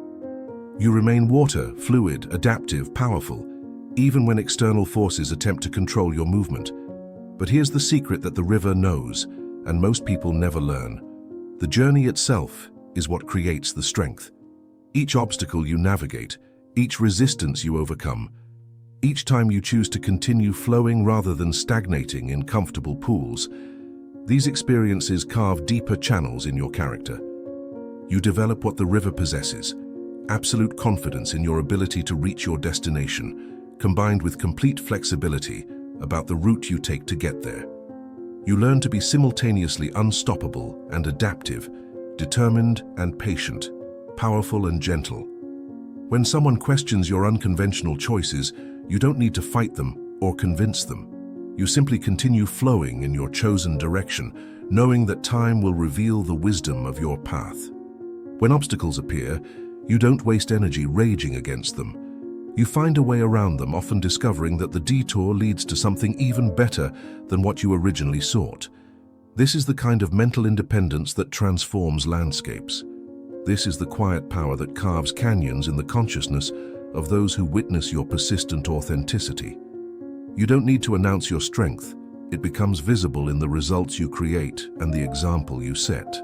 You remain water, fluid, adaptive, powerful, even when external forces attempt to control your movement. But here's the secret that the river knows, and most people never learn. The journey itself is what creates the strength. Each obstacle you navigate, each resistance you overcome, each time you choose to continue flowing rather than stagnating in comfortable pools, these experiences carve deeper channels in your character. You develop what the river possesses, absolute confidence in your ability to reach your destination, combined with complete flexibility about the route you take to get there. You learn to be simultaneously unstoppable and adaptive, determined and patient, powerful and gentle. When someone questions your unconventional choices, you don't need to fight them or convince them. You simply continue flowing in your chosen direction, knowing that time will reveal the wisdom of your path. When obstacles appear, you don't waste energy raging against them. You find a way around them, often discovering that the detour leads to something even better than what you originally sought. This is the kind of mental independence that transforms landscapes. This is the quiet power that carves canyons in the consciousness of those who witness your persistent authenticity. You don't need to announce your strength. It becomes visible in the results you create and the example you set.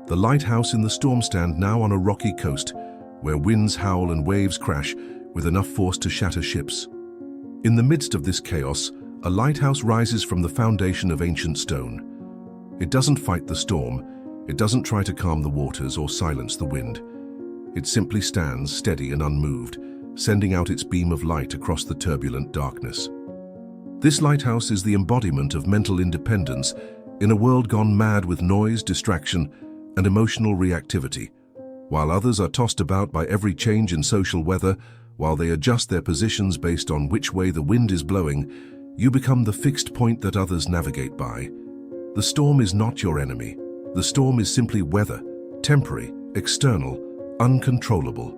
The lighthouse in the storm stand now on a rocky coast, where winds howl and waves crash with enough force to shatter ships. In the midst of this chaos, a lighthouse rises from the foundation of ancient stone. It doesn't fight the storm, it doesn't try to calm the waters or silence the wind. It simply stands steady and unmoved, sending out its beam of light across the turbulent darkness. This lighthouse is the embodiment of mental independence in a world gone mad with noise, distraction, and emotional reactivity. While others are tossed about by every change in social weather, while they adjust their positions based on which way the wind is blowing, you become the fixed point that others navigate by. The storm is not your enemy. The storm is simply weather, temporary, external, uncontrollable.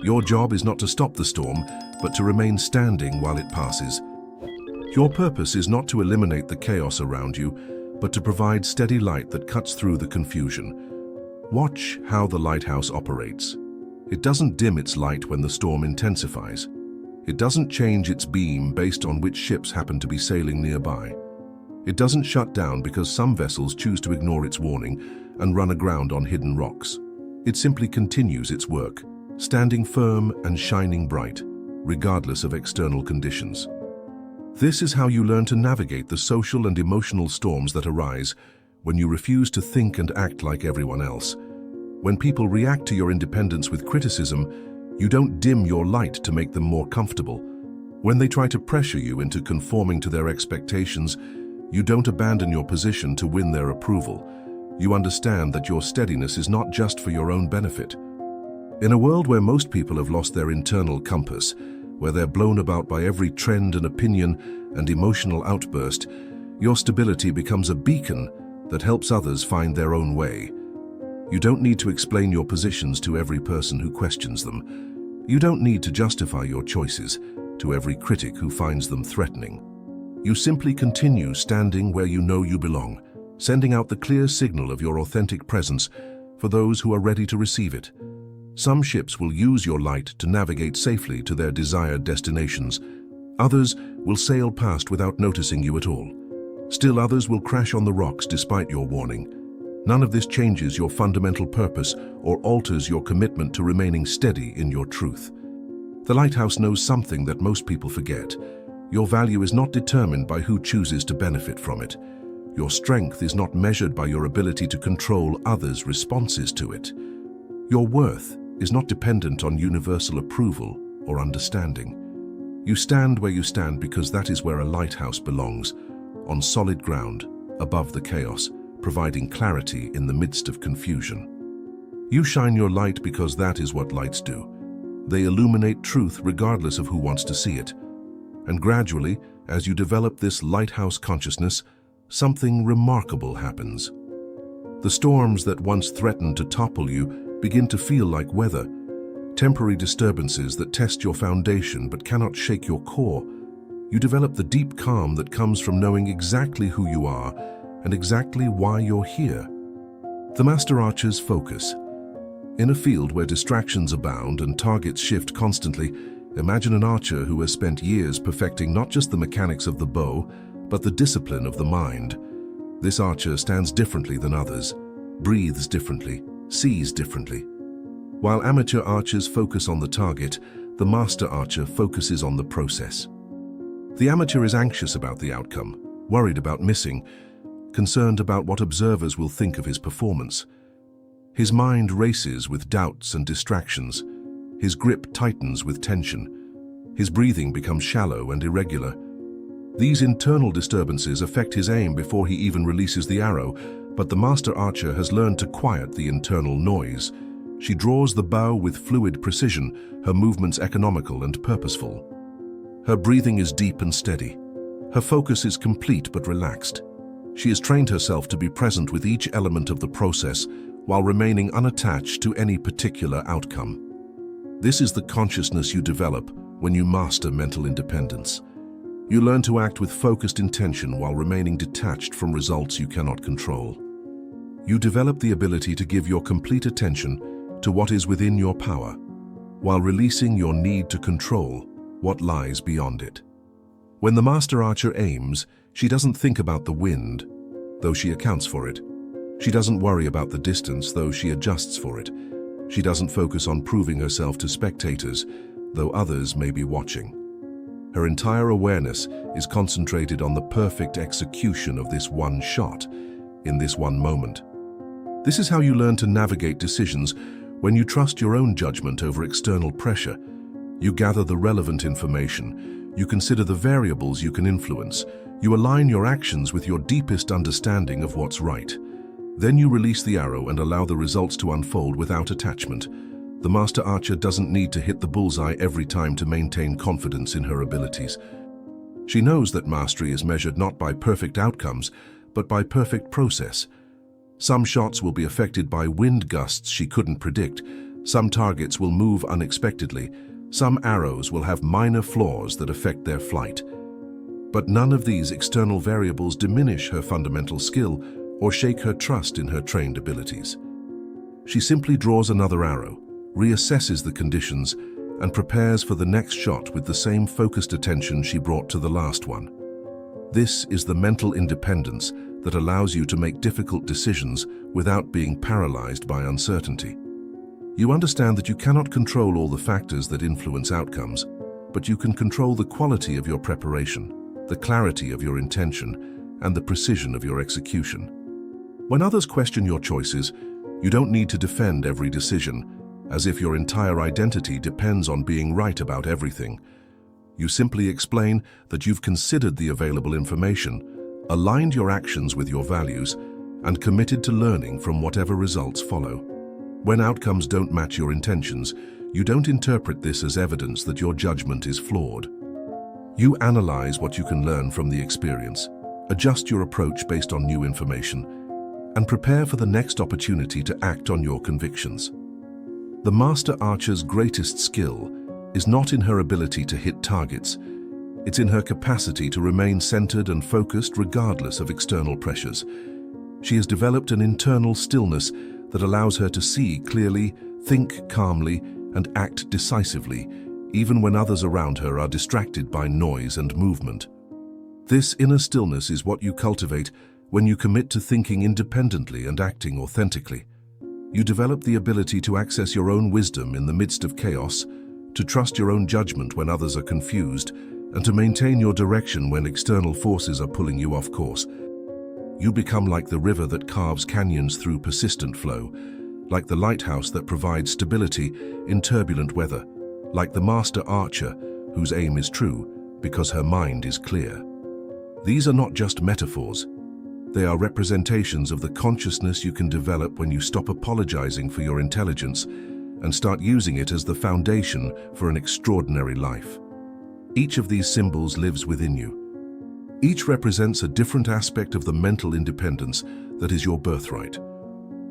Your job is not to stop the storm, but to remain standing while it passes. Your purpose is not to eliminate the chaos around you, but to provide steady light that cuts through the confusion. Watch how the lighthouse operates. It doesn't dim its light when the storm intensifies. It doesn't change its beam based on which ships happen to be sailing nearby. It doesn't shut down because some vessels choose to ignore its warning and run aground on hidden rocks. It simply continues its work, standing firm and shining bright, regardless of external conditions. This is how you learn to navigate the social and emotional storms that arise when you refuse to think and act like everyone else. When people react to your independence with criticism, you don't dim your light to make them more comfortable. When they try to pressure you into conforming to their expectations, you don't abandon your position to win their approval. You understand that your steadiness is not just for your own benefit. In a world where most people have lost their internal compass, where they're blown about by every trend and opinion and emotional outburst, your stability becomes a beacon that helps others find their own way. You don't need to explain your positions to every person who questions them. You don't need to justify your choices to every critic who finds them threatening. You simply continue standing where you know you belong, sending out the clear signal of your authentic presence for those who are ready to receive it. Some ships will use your light to navigate safely to their desired destinations. Others will sail past without noticing you at all. Still others will crash on the rocks despite your warning. None of this changes your fundamental purpose or alters your commitment to remaining steady in your truth. The lighthouse knows something that most people forget. Your value is not determined by who chooses to benefit from it. Your strength is not measured by your ability to control others' responses to it. Your worth is not dependent on universal approval or understanding. You stand where you stand because that is where a lighthouse belongs, on solid ground, above the chaos, providing clarity in the midst of confusion. You shine your light because that is what lights do. They illuminate truth regardless of who wants to see it. And gradually, as you develop this lighthouse consciousness, something remarkable happens. The storms that once threatened to topple you begin to feel like weather, temporary disturbances that test your foundation but cannot shake your core. You develop the deep calm that comes from knowing exactly who you are and exactly why you're here. The Master Archer's focus. In a field where distractions abound and targets shift constantly, imagine an archer who has spent years perfecting not just the mechanics of the bow, but the discipline of the mind. This archer stands differently than others, breathes differently, sees differently. While amateur archers focus on the target, the master archer focuses on the process. The amateur is anxious about the outcome, worried about missing, concerned about what observers will think of his performance. His mind races with doubts and distractions. His grip tightens with tension. His breathing becomes shallow and irregular. These internal disturbances affect his aim before he even releases the arrow, but the master archer has learned to quiet the internal noise. She draws the bow with fluid precision, her movements economical and purposeful. Her breathing is deep and steady. Her focus is complete but relaxed. She has trained herself to be present with each element of the process while remaining unattached to any particular outcome. This is the consciousness you develop when you master mental independence. You learn to act with focused intention while remaining detached from results you cannot control. You develop the ability to give your complete attention to what is within your power, while releasing your need to control what lies beyond it. When the master archer aims, she doesn't think about the wind, though she accounts for it. She doesn't worry about the distance, though she adjusts for it. She doesn't focus on proving herself to spectators, though others may be watching. Her entire awareness is concentrated on the perfect execution of this one shot, in this one moment. This is how you learn to navigate decisions when you trust your own judgment over external pressure. You gather the relevant information, You consider the variables you can influence. You align your actions with your deepest understanding of what's right. Then you release the arrow and allow the results to unfold without attachment. The master archer doesn't need to hit the bullseye every time to maintain confidence in her abilities. She knows that mastery is measured not by perfect outcomes, but by perfect process. Some shots will be affected by wind gusts she couldn't predict. Some targets will move unexpectedly. Some arrows will have minor flaws that affect their flight. But none of these external variables diminish her fundamental skill or shake her trust in her trained abilities. She simply draws another arrow, reassesses the conditions, and prepares for the next shot with the same focused attention she brought to the last one. This is the mental independence that allows you to make difficult decisions without being paralyzed by uncertainty. You understand that you cannot control all the factors that influence outcomes, but you can control the quality of your preparation, the clarity of your intention, and the precision of your execution. When others question your choices, you don't need to defend every decision, as if your entire identity depends on being right about everything. You simply explain that you've considered the available information, aligned your actions with your values, and committed to learning from whatever results follow. When outcomes don't match your intentions, you don't interpret this as evidence that your judgment is flawed. You analyze what you can learn from the experience, adjust your approach based on new information, and prepare for the next opportunity to act on your convictions. The master archer's greatest skill is not in her ability to hit targets. It's in her capacity to remain centered and focused regardless of external pressures. She has developed an internal stillness that allows her to see clearly, think calmly, and act decisively, even when others around her are distracted by noise and movement. This inner stillness is what you cultivate when you commit to thinking independently and acting authentically. You develop the ability to access your own wisdom in the midst of chaos, to trust your own judgment when others are confused, and to maintain your direction when external forces are pulling you off course. You become like the river that carves canyons through persistent flow, like the lighthouse that provides stability in turbulent weather, like the master archer whose aim is true because her mind is clear. These are not just metaphors. They are representations of the consciousness you can develop when you stop apologizing for your intelligence and start using it as the foundation for an extraordinary life. Each of these symbols lives within you. Each represents a different aspect of the mental independence that is your birthright.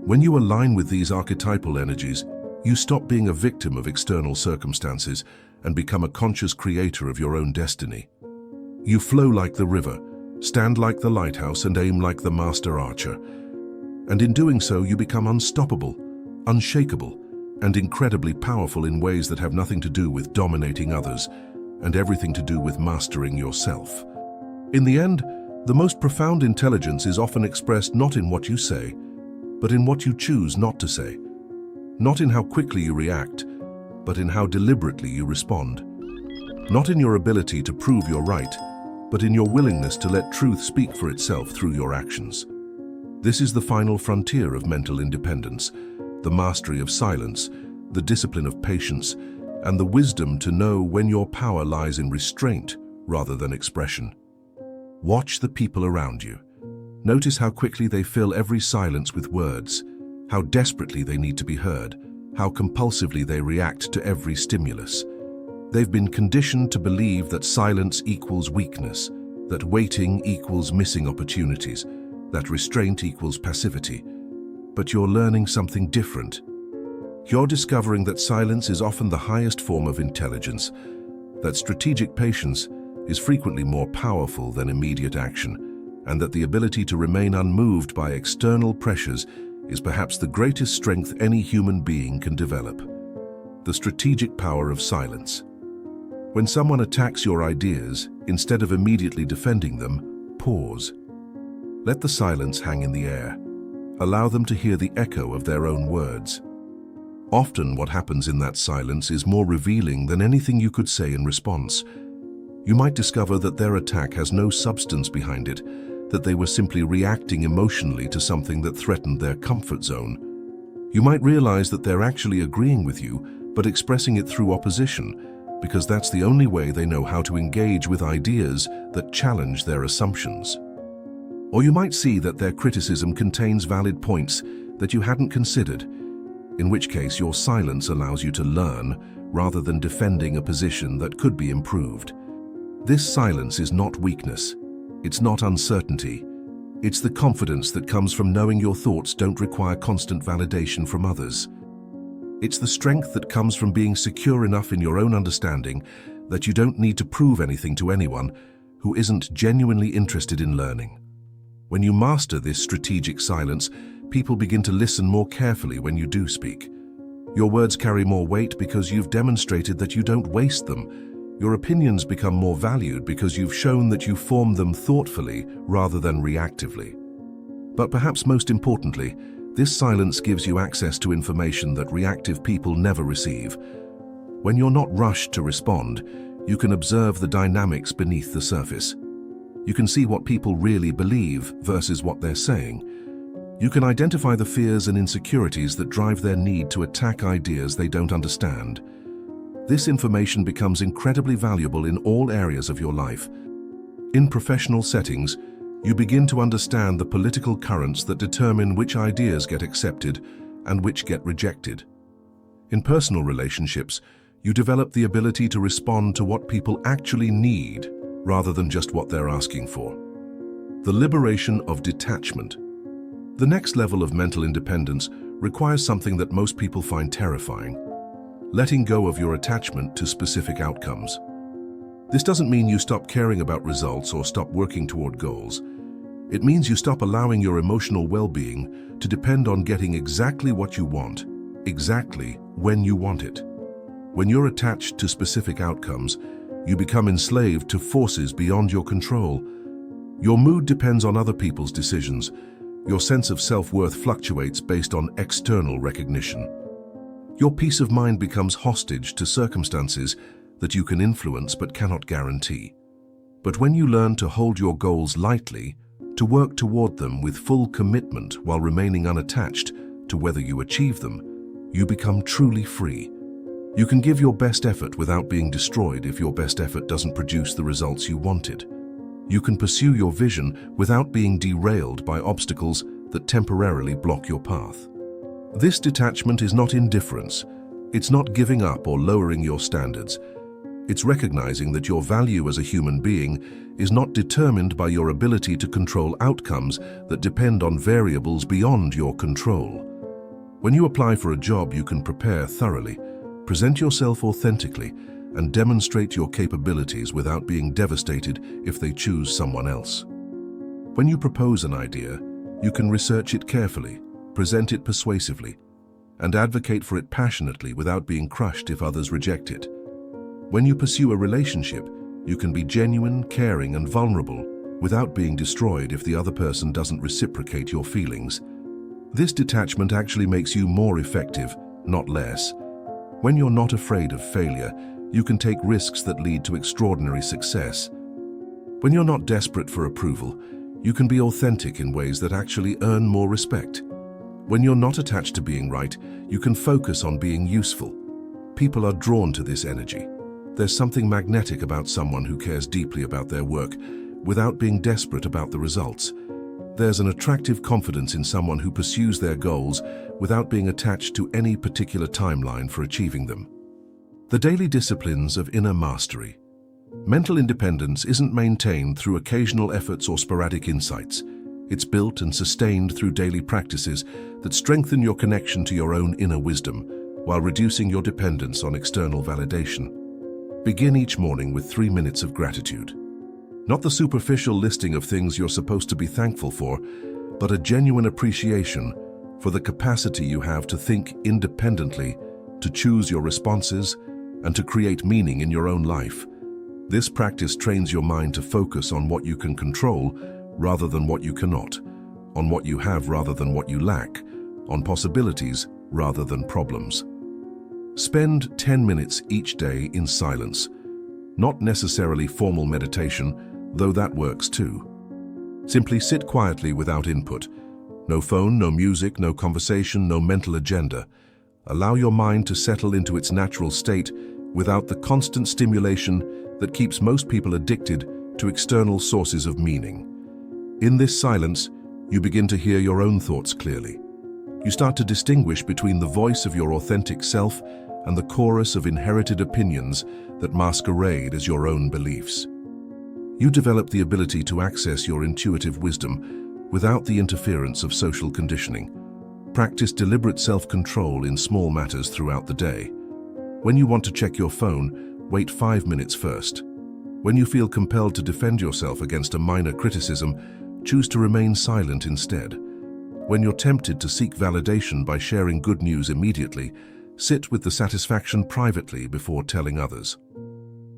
When you align with these archetypal energies, you stop being a victim of external circumstances and become a conscious creator of your own destiny. You flow like the river, stand like the lighthouse, and aim like the master archer. And in doing so, you become unstoppable, unshakable, and incredibly powerful in ways that have nothing to do with dominating others and everything to do with mastering yourself. In the end, the most profound intelligence is often expressed not in what you say, but in what you choose not to say. Not in how quickly you react, but in how deliberately you respond. Not in your ability to prove you're right, but in your willingness to let truth speak for itself through your actions. This is the final frontier of mental independence, the mastery of silence, the discipline of patience, and the wisdom to know when your power lies in restraint rather than expression. Watch the people around you. Notice how quickly they fill every silence with words, how desperately they need to be heard, how compulsively they react to every stimulus. They've been conditioned to believe that silence equals weakness, that waiting equals missing opportunities, that restraint equals passivity. But you're learning something different. You're discovering that silence is often the highest form of intelligence, that strategic patience is frequently more powerful than immediate action, and that the ability to remain unmoved by external pressures is perhaps the greatest strength any human being can develop. The strategic power of silence. When someone attacks your ideas, instead of immediately defending them, pause. Let the silence hang in the air. Allow them to hear the echo of their own words. Often what happens in that silence is more revealing than anything you could say in response. You might discover that their attack has no substance behind it, that they were simply reacting emotionally to something that threatened their comfort zone. You might realize that they're actually agreeing with you, but expressing it through opposition, because that's the only way they know how to engage with ideas that challenge their assumptions. Or you might see that their criticism contains valid points that you hadn't considered, in which case your silence allows you to learn rather than defending a position that could be improved. This silence is not weakness. It's not uncertainty. It's the confidence that comes from knowing your thoughts don't require constant validation from others. It's the strength that comes from being secure enough in your own understanding that you don't need to prove anything to anyone who isn't genuinely interested in learning. When you master this strategic silence, people begin to listen more carefully when you do speak. Your words carry more weight because you've demonstrated that you don't waste them. Your opinions become more valued because you've shown that you form them thoughtfully rather than reactively. But perhaps most importantly, this silence gives you access to information that reactive people never receive. When you're not rushed to respond, you can observe the dynamics beneath the surface. You can see what people really believe versus what they're saying. You can identify the fears and insecurities that drive their need to attack ideas they don't understand. This information becomes incredibly valuable in all areas of your life. In professional settings, you begin to understand the political currents that determine which ideas get accepted and which get rejected. In personal relationships, you develop the ability to respond to what people actually need rather than just what they're asking for. The liberation of detachment. The next level of mental independence requires something that most people find terrifying: letting go of your attachment to specific outcomes. This doesn't mean you stop caring about results or stop working toward goals. It means you stop allowing your emotional well-being to depend on getting exactly what you want, exactly when you want it. When you're attached to specific outcomes, you become enslaved to forces beyond your control. Your mood depends on other people's decisions. Your sense of self-worth fluctuates based on external recognition. Your peace of mind becomes hostage to circumstances that you can influence but cannot guarantee. But when you learn to hold your goals lightly, to work toward them with full commitment while remaining unattached to whether you achieve them, you become truly free. You can give your best effort without being destroyed if your best effort doesn't produce the results you wanted. You can pursue your vision without being derailed by obstacles that temporarily block your path. This detachment is not indifference. It's not giving up or lowering your standards. It's recognizing that your value as a human being is not determined by your ability to control outcomes that depend on variables beyond your control. When you apply for a job, you can prepare thoroughly, present yourself authentically, and demonstrate your capabilities without being devastated if they choose someone else. When you propose an idea, you can research it carefully, present it persuasively, and advocate for it passionately without being crushed if others reject it. When you pursue a relationship, you can be genuine, caring, and vulnerable without being destroyed if the other person doesn't reciprocate your feelings. This detachment actually makes you more effective, not less. When you're not afraid of failure, you can take risks that lead to extraordinary success. When you're not desperate for approval, you can be authentic in ways that actually earn more respect. When you're not attached to being right, you can focus on being useful. People are drawn to this energy. There's something magnetic about someone who cares deeply about their work without being desperate about the results. There's an attractive confidence in someone who pursues their goals without being attached to any particular timeline for achieving them. The daily disciplines of inner mastery. Mental independence isn't maintained through occasional efforts or sporadic insights. It's built and sustained through daily practices that strengthen your connection to your own inner wisdom while reducing your dependence on external validation. Begin each morning with 3 minutes of gratitude. Not the superficial listing of things you're supposed to be thankful for, but a genuine appreciation for the capacity you have to think independently, to choose your responses, and to create meaning in your own life. This practice trains your mind to focus on what you can control rather than what you cannot, on what you have rather than what you lack, on possibilities rather than problems. Spend 10 minutes each day in silence. Not necessarily formal meditation, though that works too. Simply sit quietly without input. No phone, no music, no conversation, no mental agenda. Allow your mind to settle into its natural state without the constant stimulation that keeps most people addicted to external sources of meaning. In this silence, you begin to hear your own thoughts clearly. You start to distinguish between the voice of your authentic self and the chorus of inherited opinions that masquerade as your own beliefs. You develop the ability to access your intuitive wisdom without the interference of social conditioning. Practice deliberate self-control in small matters throughout the day. When you want to check your phone, wait 5 minutes first. When you feel compelled to defend yourself against a minor criticism, choose to remain silent instead. When you're tempted to seek validation by sharing good news immediately, sit with the satisfaction privately before telling others.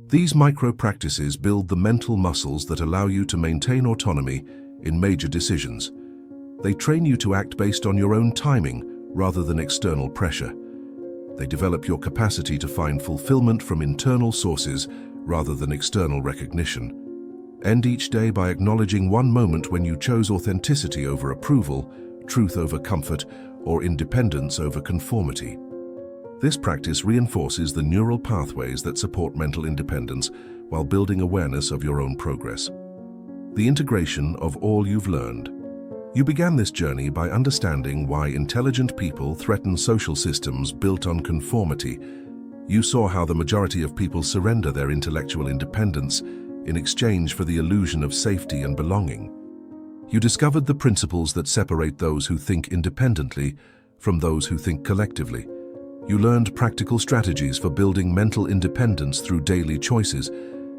These micro-practices build the mental muscles that allow you to maintain autonomy in major decisions. They train you to act based on your own timing rather than external pressure. They develop your capacity to find fulfillment from internal sources rather than external recognition. End each day by acknowledging one moment when you chose authenticity over approval, truth over comfort, or independence over conformity. This practice reinforces the neural pathways that support mental independence while building awareness of your own progress. The integration of all you've learned. You began this journey by understanding why intelligent people threaten social systems built on conformity. You saw how the majority of people surrender their intellectual independence in exchange for the illusion of safety and belonging. You discovered the principles that separate those who think independently from those who think collectively. You learned practical strategies for building mental independence through daily choices.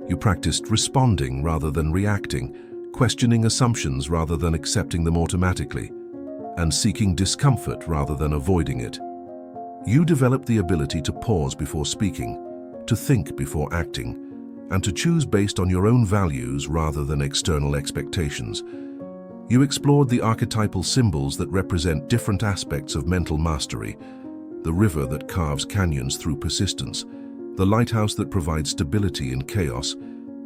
You practiced responding rather than reacting, questioning assumptions rather than accepting them automatically, and seeking discomfort rather than avoiding it. You developed the ability to pause before speaking, to think before acting, and to choose based on your own values rather than external expectations. You explored the archetypal symbols that represent different aspects of mental mastery: the river that carves canyons through persistence, the lighthouse that provides stability in chaos,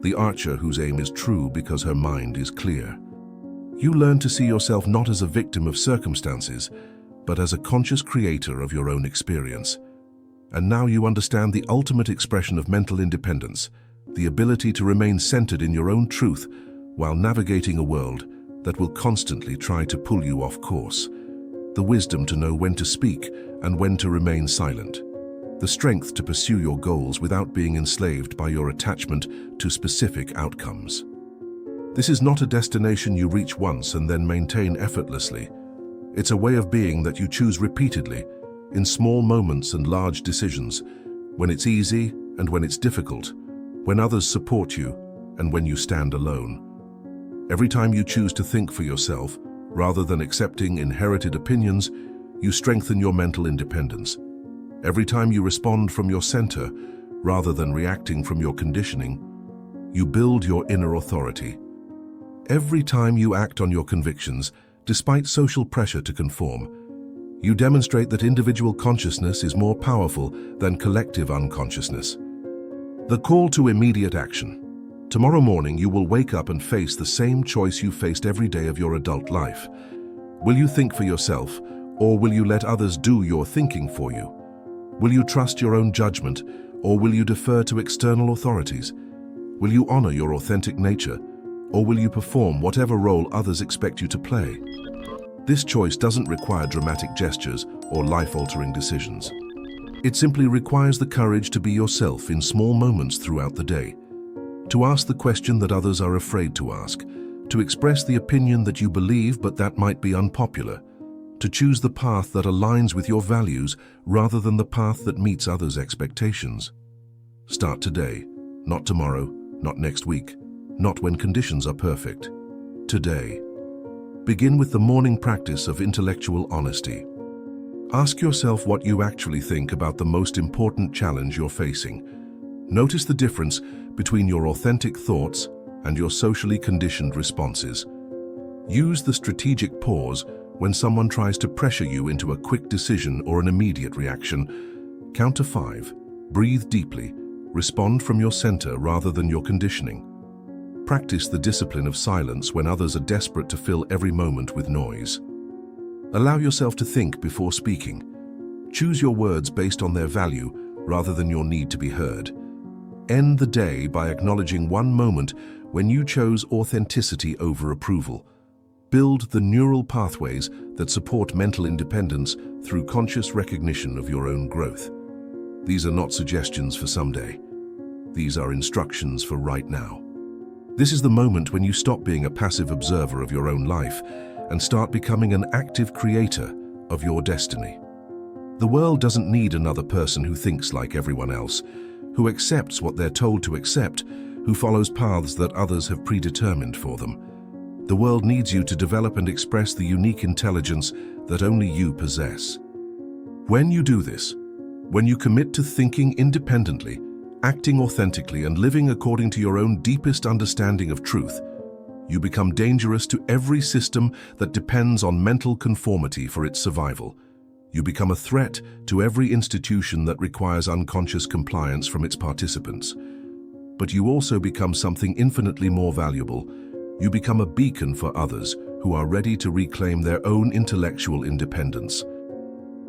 the archer whose aim is true because her mind is clear. You learn to see yourself not as a victim of circumstances, but as a conscious creator of your own experience. And now you understand the ultimate expression of mental independence, the ability to remain centered in your own truth while navigating a world that will constantly try to pull you off course. The wisdom to know when to speak and when to remain silent. The strength to pursue your goals without being enslaved by your attachment to specific outcomes. This is not a destination you reach once and then maintain effortlessly. It's a way of being that you choose repeatedly, in small moments and large decisions, when it's easy and when it's difficult, when others support you and when you stand alone. Every time you choose to think for yourself, rather than accepting inherited opinions, you strengthen your mental independence. Every time you respond from your center, rather than reacting from your conditioning, you build your inner authority. Every time you act on your convictions, despite social pressure to conform, you demonstrate that individual consciousness is more powerful than collective unconsciousness. The call to immediate action. Tomorrow morning, you will wake up and face the same choice you faced every day of your adult life. Will you think for yourself, or will you let others do your thinking for you? Will you trust your own judgment, or will you defer to external authorities? Will you honor your authentic nature, or will you perform whatever role others expect you to play? This choice doesn't require dramatic gestures or life-altering decisions. It simply requires the courage to be yourself in small moments throughout the day. To ask the question that others are afraid to ask, to express the opinion that you believe but that might be unpopular, to choose the path that aligns with your values rather than the path that meets others' expectations. Start today, not tomorrow, not next week, not when conditions are perfect. Today. Begin with the morning practice of intellectual honesty. Ask yourself what you actually think about the most important challenge you're facing. Notice the difference between your authentic thoughts and your socially conditioned responses. Use the strategic pause when someone tries to pressure you into a quick decision or an immediate reaction. Count to 5. Breathe deeply. Respond from your center rather than your conditioning. Practice the discipline of silence when others are desperate to fill every moment with noise. Allow yourself to think before speaking. Choose your words based on their value rather than your need to be heard. End the day by acknowledging one moment when you chose authenticity over approval. Build the neural pathways that support mental independence through conscious recognition of your own growth. These are not suggestions for someday. These are instructions for right now. This is the moment when you stop being a passive observer of your own life and start becoming an active creator of your destiny. The world doesn't need another person who thinks like everyone else, who accepts what they're told to accept, who follows paths that others have predetermined for them. The world needs you to develop and express the unique intelligence that only you possess. When you do this, when you commit to thinking independently, acting authentically, and living according to your own deepest understanding of truth, you become dangerous to every system that depends on mental conformity for its survival. You become a threat to every institution that requires unconscious compliance from its participants. But you also become something infinitely more valuable. You become a beacon for others who are ready to reclaim their own intellectual independence.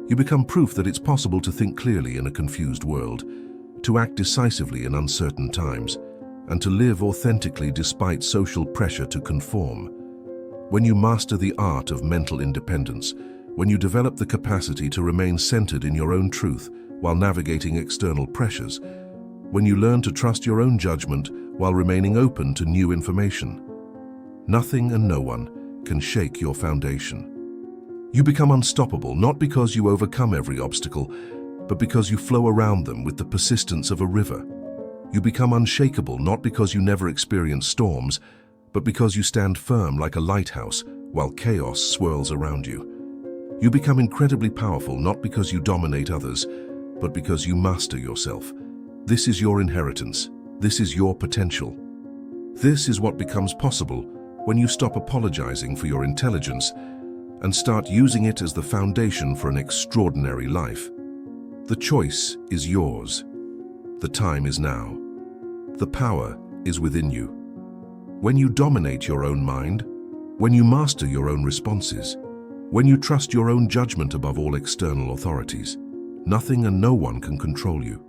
You become proof that it's possible to think clearly in a confused world, to act decisively in uncertain times, and to live authentically despite social pressure to conform. When you master the art of mental independence, when you develop the capacity to remain centered in your own truth while navigating external pressures, when you learn to trust your own judgment while remaining open to new information, nothing and no one can shake your foundation. You become unstoppable not because you overcome every obstacle, but because you flow around them with the persistence of a river. You become unshakable not because you never experience storms, but because you stand firm like a lighthouse while chaos swirls around you. You become incredibly powerful not because you dominate others, but because you master yourself. This is your inheritance. This is your potential. This is what becomes possible when you stop apologizing for your intelligence and start using it as the foundation for an extraordinary life. The choice is yours. The time is now. The power is within you. When you dominate your own mind, when you master your own responses, when you trust your own judgment above all external authorities, nothing and no one can control you.